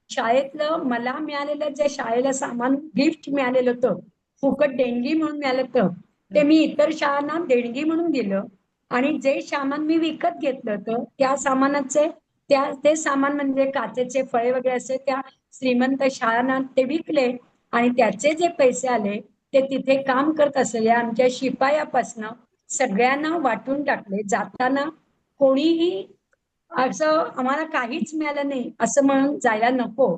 शाळेतलं मला मिळालेलं जे शाळेला सामान गिफ्ट मिळालेलं होतं, फुकट देणगी म्हणून मिळालं होतं, ते मी इतर शाळांना देणगी म्हणून दिलं. आणि जे सामान मी विकत घेतलं होतं त्या सामानाचे ते सामान म्हणजे काचेचे फळे वगैरे असे त्या श्रीमंत शाळांना ते विकले आणि त्याचे जे पैसे आले ते तिथे काम करत असलेल्या आमच्या शिपायापासनं सगळ्यांना वाटून टाकले. जाताना कोणीही असं आम्हाला काहीच मिळालं नाही असं म्हणून जायला नको,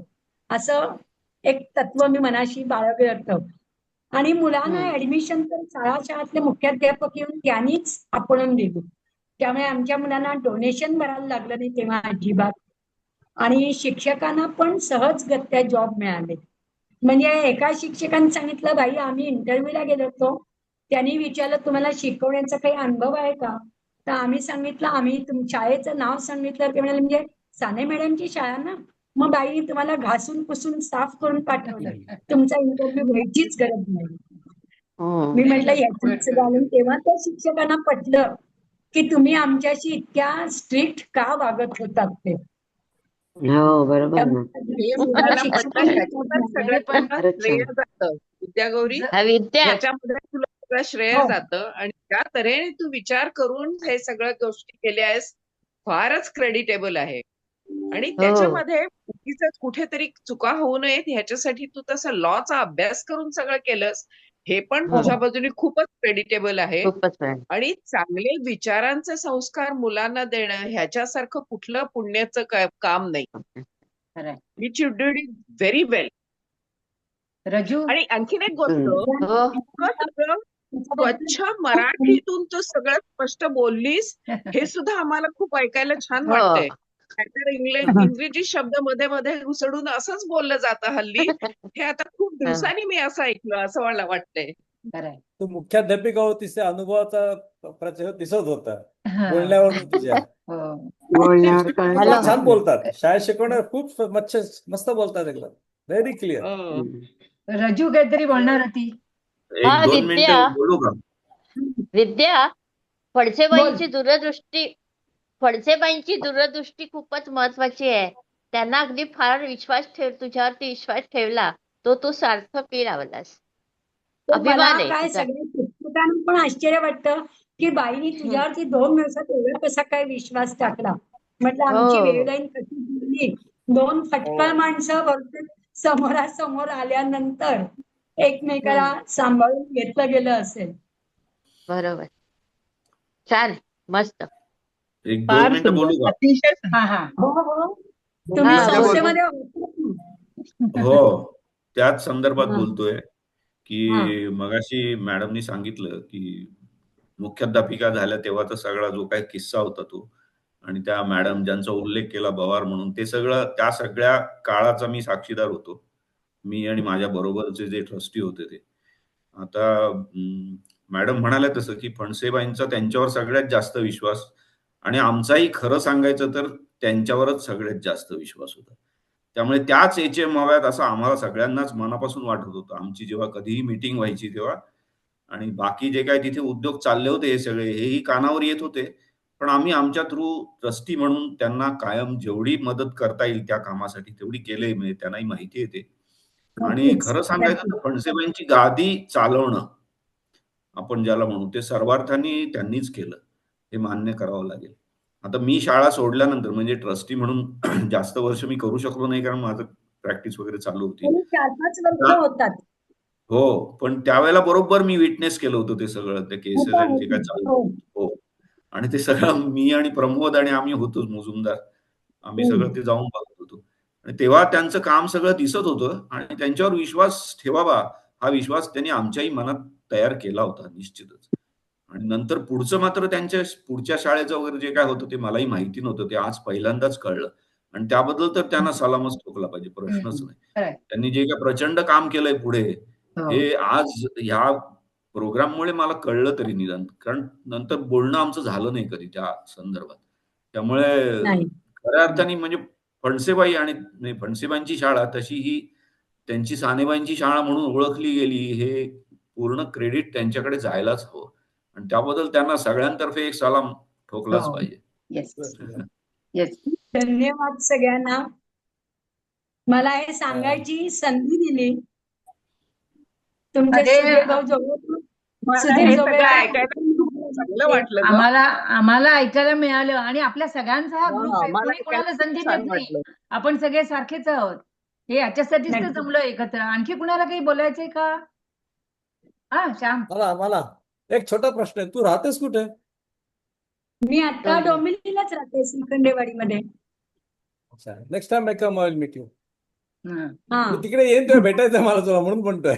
असं एक तत्व मी मनाशी बाळगलं होतं. आणि मुलांना ऍडमिशन तर शाळातले मुख्याध्यापक येऊन त्यांनीच आपणून दिली. त्यामुळे आमच्या मुलांना डोनेशन भरायला लागलं नाही तेव्हा अजिबात. आणि शिक्षकांना पण सहजगत्या जॉब मिळाले. म्हणजे एका शिक्षकांनी सांगितलं बाई आम्ही इंटरव्ह्यूला गेलो होतो, त्यांनी विचारलं तुम्हाला शिकवण्याचा काही अनुभव आहे का? तर आम्ही सांगितलं आम्ही शाळेचं नाव सांगितलं ते म्हणाले म्हणजे साने मॅडमची शाळा ना. मग बाई तुम्हाला घासून पुसून साफ करून पाठवलं, तुमचा इंटरव्ह्यू घ्यायचीच गरज नाही. मी म्हटलं याचीच घालून तेव्हा त्या शिक्षकांना पटलं की तुम्ही आमच्याशी इतक्या स्ट्रिक्ट का वागत होतात ते. हो बरोबर ना. हे मुलांना पटलं ह्याच्यातच सगळं खरंच श्रेय छान. जातं विद्यागौरी. हा विद्या. ह्याच्यामध्ये तुला सगळं श्रेय हो. जातं आणि त्या तऱ्हेने तू विचार करून हे सगळ्या गोष्टी केल्या आहेस, फारच क्रेडिटेबल आहे. आणि हो. त्याच्यामध्ये उगीचच कुठेतरी चुका होऊ नयेत ह्याच्यासाठी तू तसं लॉचा अभ्यास करून सगळं केलंस, हे पण हो. तुझ्या बाजूने खूपच क्रेडिटेबल आहे. खूपच आहे. आणि चांगले विचारांचे संस्कार मुलांना देणं ह्याच्यासारखं कुठलं पुण्याचं काम नाही. खरंय. Which you did it very well. Raju आणि आणखीन एक गोष्ट, हो. इतकं सगळं स्वच्छ मराठीतून तू सगळं स्पष्ट बोललीस, हे सुद्धा आम्हाला खूप ऐकायला छान हो. वाटतंय. नाहीतर इंग्रजी शब्द मध्ये मध्ये घुसडून असंच बोललं जातं हल्ली. हे आता खूप दिवसांनी मी असं ऐकलं असं मला वाटतंय. खरंय. तू मुख्याध्यापिका होतीस त्या अनुभवाचा प्रत्यक्ष दिसत होता हा. बोलण्यावरून तुझ्या. हो. बोलण्यावर खूप कळलं. छान बोलतात शाळेत शिकवणार, खूप मस्त बोलतात एकदम व्हेरी क्लिअर. हो. रजू काहीतरी बोलणार होती. एक दोन विद्या. मिनिटं बोलू का? विद्या, बोल. फडसेबाईंची दूरदृष्टी खूपच महत्वाची आहे. त्यांना अगदी फार तुझ्यावरती विश्वास ठेवला, तो तू सार्थक लावलास. तर मला अभिमान आहे काय तुझा. सगळ्या शिक्षकांना पण आश्चर्य वाटतं की बाईनी तुझ्यावरती 2 दिवसात एवढा कसा काय विश्वास टाकला. म्हटलं आमची हो. वेळलाईन कशी जुळली. 2 फटकळ माणसं बहुतेक समोरासमोर आल्यानंतर एकमेकाला सांभाळून घेतलं गेलं असेल. बरोबर. छान, मस्त. एक फार 2 मिनिटं सुंदर, बोलू का? अतिशय सुंदर. हा हा. हो हो तुम्ही हा, बोल. संस्थेमध्ये होतात ना. हो, त्याच संदर्भात हा. बोलतोय हा. की मगाशी मॅडमनी सांगितलं की मुख्याध्यापिका झाल्या तेव्हाचा सगळा जो काही किस्सा होता तो, आणि त्या मॅडम ज्यांचा उल्लेख केला पवार म्हणून, ते सगळं त्या सगळ्या काळाचा मी साक्षीदार होतो. मी आणि माझ्या बरोबरचे जे ट्रस्टी होते ते. आता मॅडम म्हणाल्या तसं की फणसेबाईंचा त्यांच्यावर सगळ्यात जास्त विश्वास, आणि आमचाही खरं सांगायचं तर त्यांच्यावरच सगळ्यात जास्त विश्वास होता. त्यामुळे त्याच HM हव्यात असं आम्हाला सगळ्यांनाच मनापासून वाटत होतं. आमची जेव्हा कधीही मीटिंग व्हायची तेव्हा, आणि बाकी जे काही तिथे उद्योग चालले होते हे सगळे, हेही कानावर येत होते. पण आम्ही आमच्या थ्रू ट्रस्टी म्हणून त्यांना कायम जेवढी मदत करता येईल त्या कामासाठी तेवढी केली, म्हणजे त्यांनाही माहिती आहे ते. आणि नक्कीच खरं सांगायचं नक्कीच. तर फणसेबाईंची गादी चालवणं आपण ज्याला म्हणू ते सर्वार्थाने त्यांनीच केलं, हे मान्य करावं लागेल. आता मी शाळा सोडल्यानंतर म्हणजे ट्रस्टी म्हणून जास्त वर्ष मी करू शकलो नाही, कारण माझं प्रॅक्टिस वगैरे चालू होती. तरी 4-5 वर्ष होतात. हो, पण त्यावेळेला बरोबर मी विटनेस केलं होतं ते सगळं, ते केसेस आणि जे काय चालू हो. होतं. हो. आणि ते सगळं मी आणि प्रमोद आणि आम्ही होतोच मुजुमदार. आम्ही सगळं ते जाऊन बघत होतो. आणि तेव्हा त्यांचं काम सगळं दिसत होतं आणि त्यांच्यावर विश्वास ठेवावा हा विश्वास त्यांनी आमच्याही मनात तयार केला होता निश्चितच. आणि नंतर पुढचं मात्र त्यांच्या पुढच्या शाळेचं वगैरे जे काय होतं ते मलाही माहिती नव्हतं, ते आज पहिल्यांदाच कळलं आणि त्याबद्दल तर त्यांना सलामच ठोकला पाहिजे, प्रश्नच नाही. खरंय. त्यांनी जे काय प्रचंड काम केलंय पुढे हो. हे आज ह्या प्रोग्राममुळे मला कळलं तरी निदान, कारण नंतर बोलणं आमचं झालं नाही कधी त्या संदर्भात. त्यामुळे नाही. खऱ्या अर्थाने म्हणजे फणसेबाई आणि फणसेबाईंची शाळा तशी ही त्यांची सानेबाईंची शाळा म्हणून ओळखली गेली, हे पूर्ण क्रेडिट त्यांच्याकडे जायलाच हवं आणि त्याबद्दल त्यांना सगळ्यांतर्फे एक सलाम ठोकलाच हो. पाहिजे. Yes yes. धन्यवाद सगळ्यांना. मला हे सांगायची संधी दिली. तुमचे अरे, सुधीर भाऊ जोगळे, मला सुधीर हे जोगळे सगळं ऐकायला चांगलं वाटलं ग. आम्हाला ऐकायला मिळालं आणि आपल्या सगळ्यांचा हा ग्रुप आहे. मला कोणी कोणाला ऐकायला संधी छान देत नाही. वाटलं. आपण सगळे सारखेच आहोत. हे याच्यासाठीच तर नक्की. जमलो एकत्र. आणखी कुणाला काही बोलायचंय का? हा श्याम. मला एक छोटा प्रश्न आहे. तू राहतेस कुठे? मी आता डोंबिवलीलाच राहते, सिंखंडेवाडीमध्ये. अच्छा, next time I come I will meet you. हा. हा. मी तिकडे येईन तेव्हा भेटायचं मला तुला म्हणून म्हणतोय.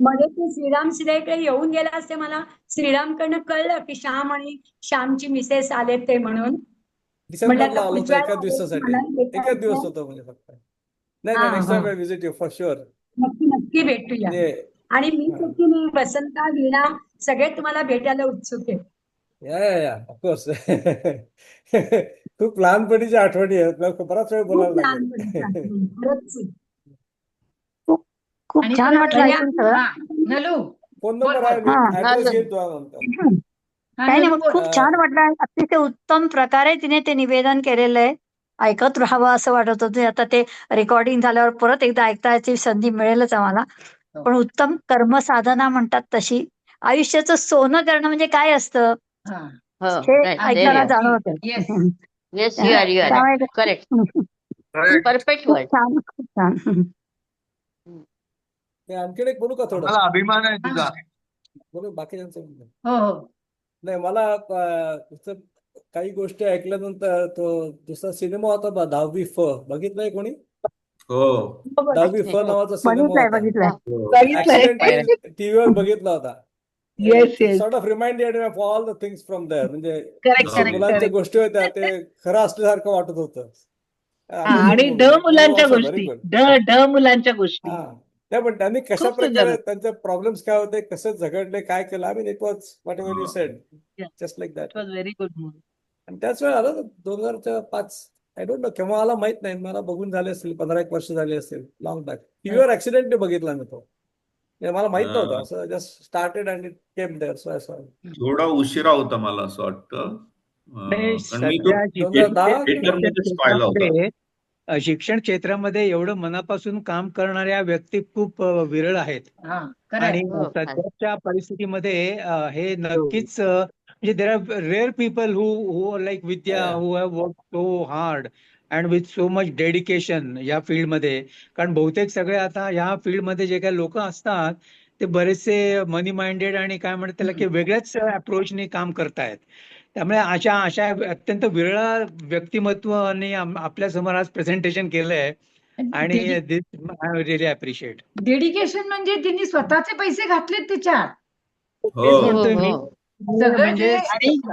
मध्ये ते श्रीराम श्रीरामकडे येऊन गेला असते. मला श्रीरामकडनं कळलं की श्याम आणि श्यामची मिसेस आलेत ते म्हणून. म्हणलं डिसेंबरला आता आलो होतो पुढच्या एका दिवसासाठी. मला भेटायचं. एकच दिवस होतो म्हणजे फक्त. नाही हा, नेक्स्ट हा. Time I visit you for sure. नक्की भेटूया. आणि मी सुद्धा मी वसंता, वीणा सगळे तुम्हाला भेटायला उत्सुक आहे. या ऑफकोर्स. खूप लहानपणीच्या आठवणी आहेत. मला बराच वेळ खूप बोलायला लहानपणीची लागेल. आठवण. खरंच. खूप आणि छान परत वाटलं या- ऐकून सगळं. हा, नलू. फोन बोल, नंबर आहे, बोल. मी हा, ऍड्रेस घेईन तुला नंतर. हा, काही नाही, नलू मग बोल. खूप छान वाटलं. अतिशय उत्तम प्रकारे तिने ते निवेदन केलेलं आहे. ऐकत राहावं असं वाटत होतं. आता ते रेकॉर्डिंग झाल्यावर परत एकदा ऐकण्याची संधी मिळेलच आम्हाला. हो. पण उत्तम कर्मसाधना म्हणतात तशी आयुष्याचं सोनं करणं म्हणजे काय असतं हा. हो हे right, ऐकायला there you are. जाणवतं. Yes. Yes, you are त्यामुळे correct. Perfect खूप word. छान, खूप छान. मी आणखीन एक बोलू का थोडं? मला अभिमान आहे तुझा. बोलू बाकीच्यांचं म्हणतो. हो हो. नाही मला नुसतं काही गोष्टी ऐकल्यानंतर तो दुसरा सिनेमा होता बा 10वी फ बघितलाय कोणी? हो 10वी फ नावाचा सिनेमा बघितलंय होता. बघितलंय. ऍक्सिडेंटली टीव्हीवर बघितला होता. Yes, yes. Sort of reminded me of all the things from there. म्हणजे Correct, जसं correct, मुलांच्या correct. गोष्टी होत्या ते खरं असल्यासारखं वाटत होतं. आणि ड मुलांच्या गोष्टी ड मुलांच्या गोष्टी. हा त्या पण त्यांनी कशा खूप सुंदर प्रकारे होतं. त्यांचे प्रॉब्लेम्स काय होते, कसे झगडले, काय केलं. I mean it was what ever you sed Yeah. Just like that. It was very good movie. आणि त्याच वेळ आलं 2005 आय डोंट नो केव्हा आला माहित नाही. मला बघून झाले असतील 15-1 वर्ष झाली असतील. लॉंग बॅक टीव्हीवर ऍक्सिडेंटली बघितला मी तो. म्हणजे मला माहित नव्हतं. असं just started and it came there. So I saw it. थोडा उशिरा होता मला असं वाटतं. कारण मी तो सध्या 2010 थिएटरमध्येच पाहिला होता. क्षेत्रामध्ये, शिक्षण क्षेत्रामध्ये एवढं मनापासून काम करणाऱ्या व्यक्ती खूप विरळ आहेत. हा, आणि खरंय. हो, सध्याच्या परिस्थितीमध्ये हे नक्कीच म्हणजे there are rare people who like Vidya Yeah. Who have work so hard and with so much dedication या फील्डमध्ये. कारण बहुतेक सगळे आता या फील्डमध्ये जे काही लोक असतात ते बरेचसे मनी माइंडेड आणि काय म्हणतात त्याला की वेगळ्याच अप्रोचने काम करतायत. त्यामुळे अशा अत्यंत विरळ व्यक्तिमत्वाने आपल्या समोर आज प्रेझेंटेशन केलंय आणि this I really appreciate. Dedication म्हणजे त्यांनी स्वतःचे पैसे घातलेत त्याच्यात. हो म्हणतोय मी. हो. सगळं म्हणजे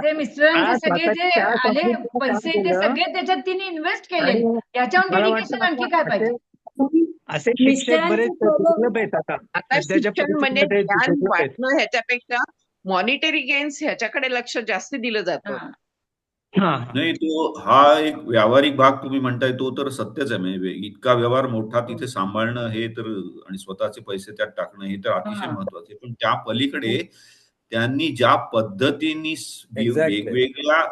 जे मिस्टरांचे आज सगळे जे स्वतःच्या आले कंपनीचं काम पैसे ते केलं. सगळे त्याच्यात तिने इन्व्हेस्ट केले. आणि याच्याहून मला डेडिकेशन वाटतं आणखी काय पाहिजे? असे शिक्षक मिस्टरांचं बरेच सोबत- दुर्लभ आहेत आता आता सध्याच्या शिक्षण म्हणजे परिस्थितीमध्ये ज्ञान दुर्लभ आहेत. वाटणं ह्याच्यापेक्षा मॉनिटरी गेन्स ह्याच्याकडे लक्ष जास्त दिलं जातं. हा. हा. नाही तो हा एक व्यावहारिक भाग तुम्ही म्हणताय तो तर सत्यच आहे. म्हणजे इतका व्यवहार मोठा तिथे सांभाळणं हे तर आणि स्वतःचे पैसे त्यात टाकणं हे तर अतिशय हा. महत्वाचं आहे. पण त्या पलीकडे त्यांनी ज्या पद्धतीने Exactly. वेगवेगळ्या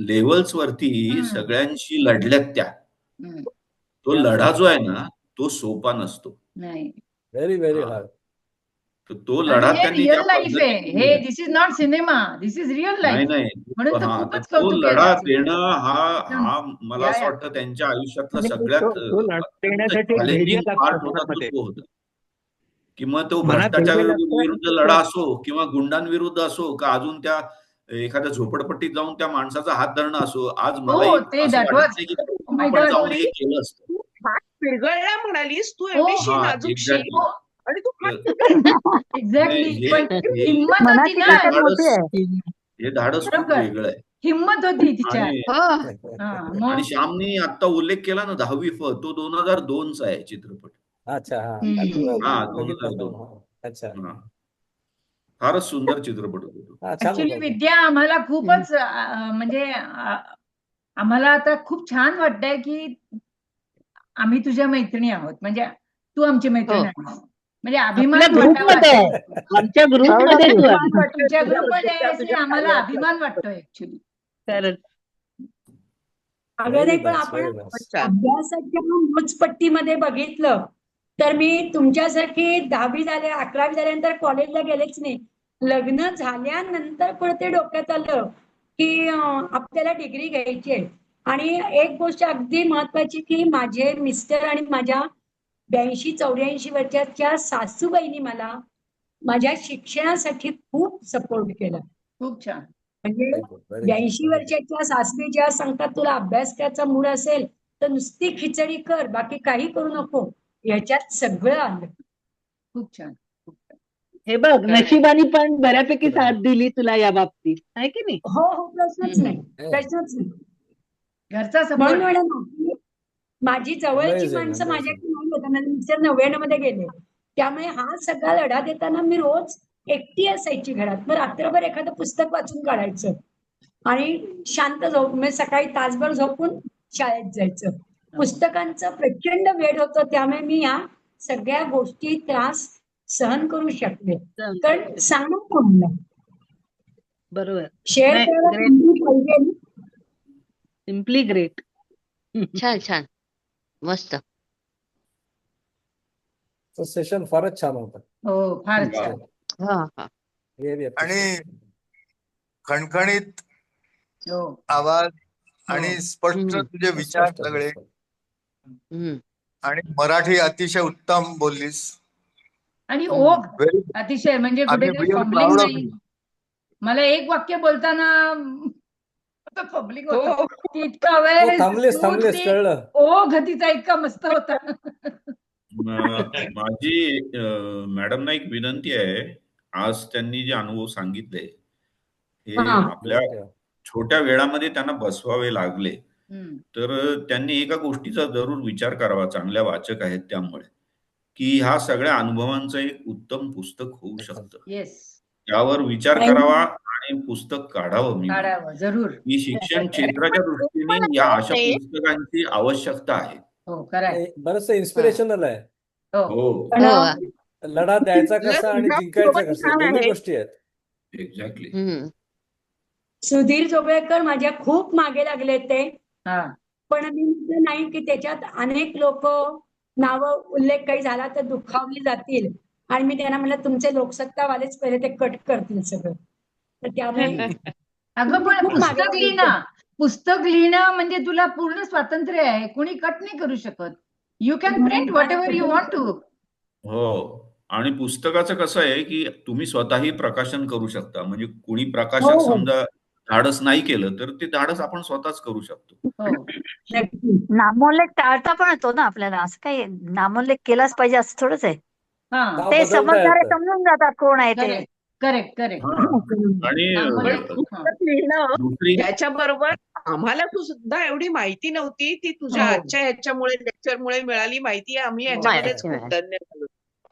लेवल्स वरती सगळ्यांशी लढल्यात त्या, हम्म. तो लढा जो आहे ना तो सोपा नसतो. नाही. व्हेरी व्हेरी हा. हार्ड. तर तो लढा आणि हे त्यांनी रिअल त्या लाईफ आहे. पद्धतीने हे दिला. This is not cinema, this is real नाही लाईफ. नाही म्हणून तर हा तर खूपच तो कौतुक आहे लढा त्याचं. देणं हा मला या, असं या. वाटतं त्यांच्या आयुष्यातला आणि सगळ्यात तो लढा देण्यासाठी एक धैर्य चॅलेंजिंग लागतं पार्ट होता मनामध्ये. तो होता. किंवा तो मनात धैर्य भ्रष्टाचार लागतं. विरुद्ध लढा असो किंवा गुंडांविरुद्ध असो का अजून त्या एखाद्या झोपडपट्टीत जाऊन त्या माणसाचा हात धरणं असो. आज मला हो, ते असं दॅट वाटत वॉज नाही की माय आपण गॉड. जाऊन हे केलं असतं. तू हात पिरगळला म्हणालीस, तू हो. एवढीशी हा, नाजूकशी एक्झॅक्टली. आणि तू हात पिरगळला. एक्झॅक्टली. हे पण हे हिंमत होती मनाची ना. ताकद मोठी धाडस आहे. हे धाडस खूप बरोबर. वेगळं आहे. हिंमत होती तिच्यात. आणि हो हा, आणि मग श्यामनी आता उल्लेख केला ना 10वी फ, तो 2002चा आहे चित्रपट. अच्छा हा हम्म. हा, बघितला 2002. होता. अच्छा हा, फारच सुंदर चित्रपट होता तो. हा छान ऍक्च्युली होता तो. विद्या आम्हाला खूपच म्हणजे आम्हाला आता खूप छान वाटतंय की आम्ही तुझ्या मैत्रिणी आहोत. म्हणजे तू आमची मैत्रीण हो. आहेस. म्हणजे आपल्या अभिमान ग्रुपमध्ये वाटावा. आहे, आमच्या Proud ग्रुपमध्ये of you. तू आहे. अभिमान वाटतोय तुमच्या तुझ्या ग्रुपमध्ये बद्दलचा, आहेस हे तुझ्या आम्हाला कार्याबद्दल. अभिमान वाटतोय ऍक्च्युली. खरंच. अगं व्हेरी नाही, पण नाईस, आपण व्हेरी नाईस. छान. अभ्यासाच्या मोजपट्टीमध्ये बघितलं तर मी तुमच्यासारखी 10वी झाले, 11वी झाल्यानंतर कॉलेजला गेलेच नाही. लग्न झाल्यानंतर पण ते डोक्यात आलं की आपल्याला डिग्री घ्यायची आहे. आणि एक गोष्ट अगदी महत्वाची की माझे मिस्टर आणि माझ्या 82-84 वर्षाच्या सासूबाईंनी मला माझ्या शिक्षणासाठी खूप सपोर्ट केला. खूप छान. म्हणजे Very good, very good, 82 very good. वर्षाच्या सासवी ज्या सांगतात तुला अभ्यास करायचा मूड असेल तर नुसती खिचडी कर, बाकी काही करू नको, याच्यात सगळं आलं. खूप छान. खूप छान. हे बघ, खरंय. नशिबाने पण बऱ्यापैकी साथ दिली तुला या बाबतीत, आहे की नाही? हो हो, प्रश्नच नाही, हो. प्रश्नच नाही. घरचा म्हणून सपोर्ट. म्हणा ना की माझी जवळची Amazing, माणसं amazing. माझ्याकडे नाही होता. माझे मिस्टर 99 मध्ये गेले. त्यामुळे हा सगळा लढा देताना मी रोज एकटी असायची घरात. मग रात्रभर एखादं पुस्तक वाचून काढायचं आणि शांत झोप, म्हणजे सकाळी तासभर झोपून शाळेत जायचं. पुस्तकांचं प्रचंड वेळ होतं, त्यामुळे मी या सगळ्या गोष्टी त्रास सहन करू शकले. कारण सांगू कोणाला, बरोबर. शेअर नाही, करायला ग्रेट, कोणी पाहिजे. Simply great. छान छान मस्त. सेशन फारच छान होतं. हो, फारच वा. छान. हा हा. Really आणि appreciate. खणखणीत हो. आवाज हो. आणि स्पष्ट हम्म. तुझे विचार स्पष्ट, सगळे, स्पष्ट. हम्म. आणि मराठी अतिशय उत्तम बोललीस. आणि हम्म. ओघ व्हेरी, अतिशय, म्हणजे कुठे आम्ही काही we are fumbling proud of नाही. यू. मला एक वाक्य बोलताना फॉम्बलिंग होतं हो. की इतका हो, वेळ थांबलेस स्फूर्ती ओघ तिचा इतका मस्त होता. माझी मॅडमना एक विनंती आहे. आज त्यांनी जे अनुभव सांगितले हे हा. आपल्या छोट्या वेळामध्ये त्यांना बसवावे लागले, हम्म. तर त्यांनी एका गोष्टीचा जरूर विचार करावा, चांगल्या वाचक आहेत त्यामुळे, की ह्या सगळ्या अनुभवांचं एक उत्तम पुस्तक होऊ शकतं. येस, त्यावर विचार करावा आणि पुस्तक काढावं. मी म्हणतो काढावं जरूर. की शिक्षण क्षेत्राच्या दृष्टीने या अशा पुस्तकांची आवश्यकता आहे. हो, खरंय. बरंच इन्स्पिरेशनल आहे. हो. हो, पण हो. लढा द्यायचा तुझं कसा आणि तुझ्या जिंकायचा सोबत कसा, छान दोन्ही आहे. गोष्टी आहेत. एक्झॅक्टली. हम्म. सुधीर जोगळेकर माझ्या खूप मागे लागले ते. हा. पण मी म्हटलं नाही की त्याच्यात अनेक लोक नावं उल्लेख काही झाला तर दुखावली जातील, आणि मी त्यांना म्हटलं तुमचे लोकसत्तावालेच पहिले ते कट करतील सगळं. तर त्यामुळे अगं पण खूप मागे पुस्तक लागले लिहिणं, पुस्तक लिहिणं म्हणजे तुला पूर्ण स्वातंत्र्य आहे. कोणी कट नाही करू शकत. You can print whatever you want to. हो, आणि पुस्तकाचं कसं आहे की तुम्ही स्वतःही प्रकाशन करू शकता. म्हणजे कुणी हो प्रकाशक हो, समजा धाडस नाही केलं तर ते धाडस आपण स्वतःच करू शकतो. हो. नक्की. नामोल्लेख टाळता पण येतो ना आपल्याला. असं काही नामोल्लेख केलाच पाहिजे असं थोडंच आहे. हा. नाव ते बदलता समजणारे येतं. समजून जातात कोण आहे ते. Correct, correct, correct. हां. आणि नामोल्लेख. पण पुस्तक लिहिणं दुसरी याच्याबरोबर आम्हाला तू सुद्धा एवढी माहिती नव्हती, ती तुझ्या हो. आजच्या ह्याच्यामुळे, लेक्चरमुळे मिळाली माहिती. आम्ही याच्यामध्येच खूप माहिती. धन्य झालो.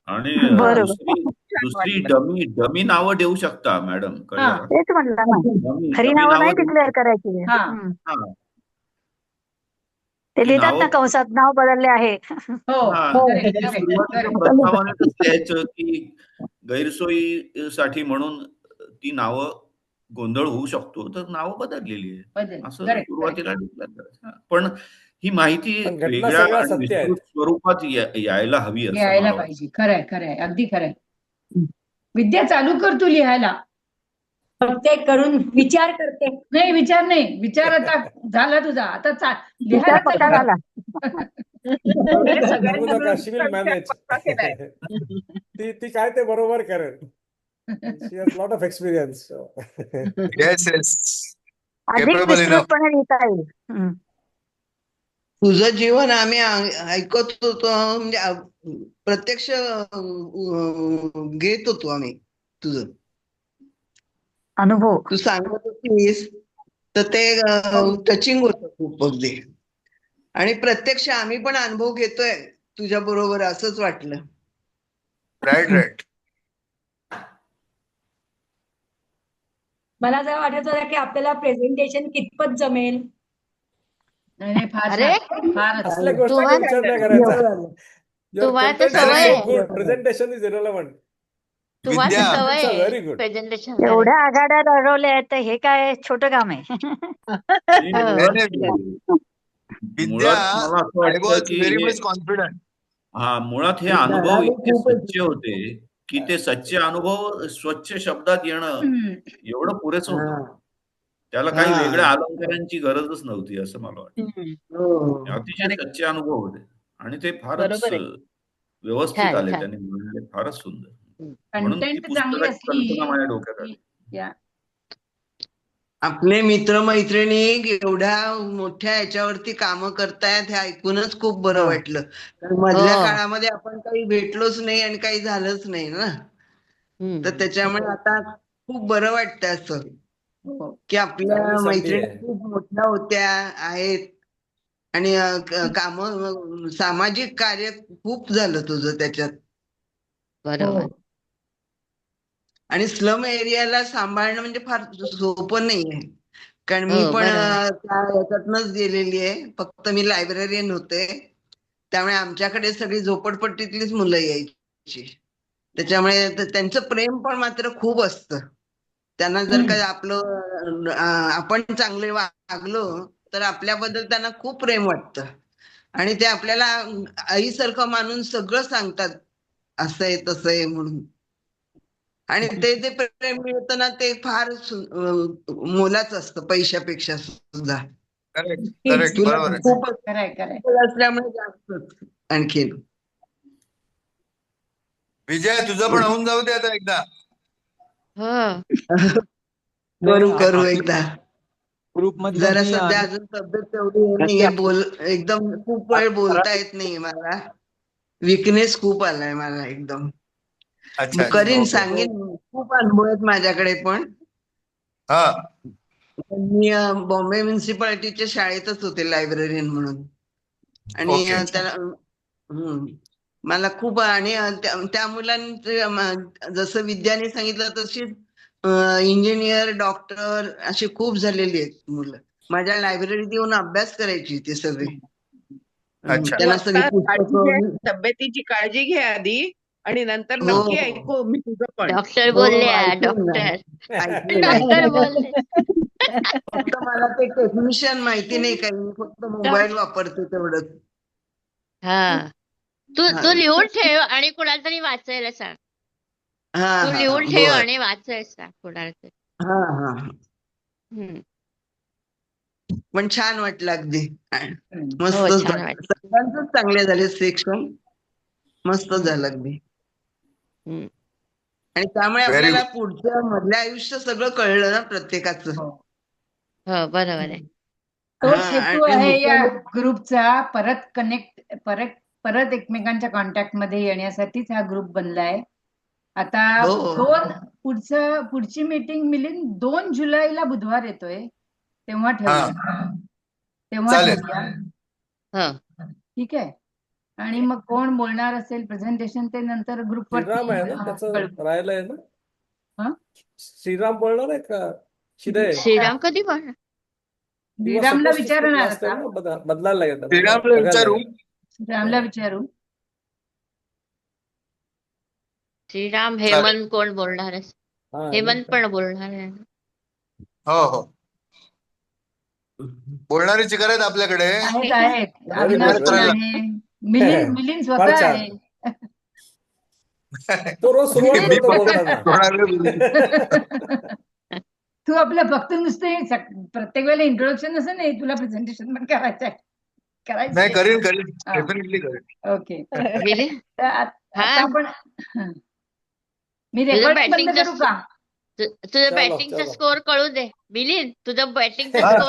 आणि बरोबर. छान दुसरी वाटलं. डमी नावं देऊ शकता मॅडम, कळलं हा. का? तेच म्हटलं ना. डमी खरी डमी नावं नाही नावं देऊ डिक्लेअर शकता. करायची. हा. हां. ते ती लिहितात ना नावं कंसात, नाव बदलले आहे. हो. हां, हो करेक्ट, ते करेक्ट, सुरुवातीच्या करेक्ट. प्रस्तावानेच लिहायचं की गैरसोयीसाठी म्हणून ती नावं गोंधळ होऊ शकतो, तर नावं बदललेली आहे. बदल. असं करेक्ट, करेक्ट. सुरुवातीला डिक्लेअर करायचं. हां, पण ही माहिती पण घटना वेगळ्या सगळ्या आणि सत्य आहेत. विस्तृत स्वरूपात यायला हवी असं लिहायला मला वाटतं. पाहिजे. खरंय, खरंय, अगदी खरंय. विद्या चालू कर तू लिहायला. प्रत्येक करून विचार करते. नाही, विचार नाही. विचार आता झाला तुझा. आता विचार लिहायला पक्का चालू झाला. म्हणजे सांगू सगळ्यांनी नका, मिळून शी विल तुझा विचार मॅनेज. पक्का केलाय. ती काय ते बरोबर करेल. She has lot of experience. Yes yes, अधिक केपेबल इनफ. विस्तृतपणे लिहिता येईल. तुझं जीवन आम्ही ऐकत होतो, म्हणजे प्रत्यक्ष घेत होतो आम्ही तुझं अनुभव. तू सांगत होतीस तर ते टचिंग होतं खूप अगदी. आणि प्रत्यक्ष आम्ही पण अनुभव घेतोय तुझ्या बरोबर असंच वाटलं. राईट. मला जर वाटत होतं की आपल्याला प्रेझेंटेशन कितपत जमेल. नाही फार अरे छान, फारच. असल्या गोष्टी तुम्हाला- विचार नाही करायचा. Your तुम्हाला तर content is सवय so आहे. good. Presentation is irrelevant. तुम्हाला विद्या. तर सवय It's a आहे very good. प्रेझेंटेशन करायची. एवढ्या आघाड्या लढवल्या आहेत तर हे काय छोटं काम आहे. नाही, विद्या, मुळात मला असं आय वाटतं वॉज की व्हेरी हे मच कॉन्फिडंट. मुळात हे अनुभव इतके सच्चे होते की ते सच्चे अनुभव स्वच्छ शब्दात येणं एवढं पुरेसं होतं. त्याला काही वेगळ्या अलंकारांची गरजच नव्हती असं मला वाटतं. अतिशय सच्चे अनुभव होते आणि ते फारच बरोबर आहे. व्यवस्थित छान, आले. छान. त्यांनी म्हणले फारच सुंदर. म्हणून ती कंटेंट चांगली पुस्तकाची कल्पना माझ्या डोक्यात आली. असली या आपले मित्रमैत्रिणी एवढ्या मोठ्या याच्यावरती कामं करतायत हे ऐकूनच खूप बरं वाटलं. कारण मधल्या हो. काळामध्ये आपण काही भेटलोच नाही आणि काही झालंच नाही ना. तर त्याच्यामुळे आता खूप बरं वाटतं असं हो. की आपल्या चांगली संधी मैत्रिणी आहे. खूप मोठ्या होत्या आहेत आणि काम सामाजिक कार्य खूप झालं तुझं त्याच्यात. बरोबर. आणि स्लम एरियाला सांभाळणं म्हणजे फार सोपं नाहीये. कारण हो, मी पण बरोबर. त्या याच्यातनच गेलेली आहे. फक्त मी लायब्ररीयन होते. त्यामुळे आमच्याकडे सगळी झोपडपट्टीतलीच मुलं यायची. त्याच्यामुळे त्यांचं प्रेम पण मात्र खूप असतं. त्यांना जर का आपलं आपण चांगले वागलो तर आपल्याबद्दल त्यांना खूप प्रेम वाटतं. आणि ते आपल्याला आईसारखं मानून सगळं सांगतात असं आहे तसं आहे म्हणून. आणि ते जे प्रेम मिळतं ना ते फार मोलाचं असतं पैशापेक्षा सुद्धा. करेक्ट, तुला बरोबर आहे. खूप खरंय. असल्यामुळे जास्तच आणखीन. विजय, तुझं पण होऊन जाऊ दे आता एकदा. हो. करू एकदा. ग्रुपमध्ये जरा सध्या अजून तब्येत तेवढी नाहीये, एकदम खूप वेळ बोलता येत नाहीये मला. विकनेस खूप आलाय मला एकदम. अच्छा. करीन, ओके. सांगेन. खूप अनुभव आहेत माझ्याकडे पण. हा. मी बॉम्बे म्युन्सिपालिटीच्या शाळेतच होते लायब्ररीयन म्हणून. आणि ओके. त्याला मला खूप आणि त्या मुलांचे जसं विद्याने सांगितलं तशी इंजिनियर, डॉक्टर अशी खूप झालेली आहेत मुलं. माझ्या लायब्ररीत येऊन अभ्यास करायची ते सगळे. अच्छा. त्यांना सगळी आता काळजी घे, पुस्तकं. तब्येतीची काळजी घे आधी आणि नंतर हो, नक्की ऐकू मी तुझं पण. डॉक्टर हो, बोलल्या, ऐकेन ना. डॉक्टर. ऐकेन. डॉक्टर बोलले. फक्त मला ते टेक्निशियन माहिती नाही काही. मी फक्त मोबाईल वापरते तेवढंच. हा. तू लिहून ठेव आणि कुणाला तरी वाचायला सांग. हा तू हा लिहून ठेव बर. आणि वाचायला सांग कुणाला तरी. हा हा. हम्म. पण छान वाटलं अगदी. हो, मस्त छान झालं. वाटलं. सगळ्यांचंच चांगले झाले सेक्शन. मस्त झालं अगदी. हम्म. आणि त्यामुळे व्हेरी आपल्याला गुड. पुढचं मधलं आयुष्य सगळं कळलं ना प्रत्येकाचं. हो, बरोबर आहे. तोच हा. हेतू आणि आहे या मुख्य ग्रुपचा, परत एकमेकांच्या कॉन्टॅक्ट मध्ये येण्यासाठीच हा ग्रुप बनलाय. आता हो. पुढची मीटिंग मिलिंद 2 जुलैला बुधवार येतोय, तेव्हा हा. चालेल. ठेवूया. हो. ठीक आहे. आणि मग कोण बोलणार असेल प्रेझेंटेशन ते नंतर श्रीराम आहे ना ग्रुपवरती त्याचं राहायला आहे ना. हा? श्रीराम बोलणार आहे का शिदे? श्रीराम कधी बोलणार? He was श्रीरामला supposed to speak विचारणार last time आता. ना, बदलायला लागेल त्याला. श्रीरामला बघायला विचारू. लागेल. श्रीरामला विचारू. श्रीराम, चालेल. हेमंत कोण बोलणार आहे? हा, हेमंत पण बोलणार आहे. हो. बोलणारी चिकार आहेत आपल्याकडे. आहेत. Very अविनाश good, पण very आहे. मिलिंद फार स्वतः छान. आहे. तो रोज सुरुवात मी करतो फक्त बोलताना. थोडा वेळ बोलतो. तू आपलं फक्त नुसते प्रत्येक वेळेला इंट्रोडक्शन असं नाही, तुला प्रेझेंटेशन पण करायचं आहे. नाही, करीन हा. डेफिनेटली करीन. ओके. मिलिंद, तर आता हा. आपण मी तुझं रेकॉर्डिंग बंद बॅटिंगचा करू का? तुझं चलो, बॅटिंगचा चलो. स्कोअर कळू दे. मिलिंद, तुझं बॅटिंगचा हा. स्कोअर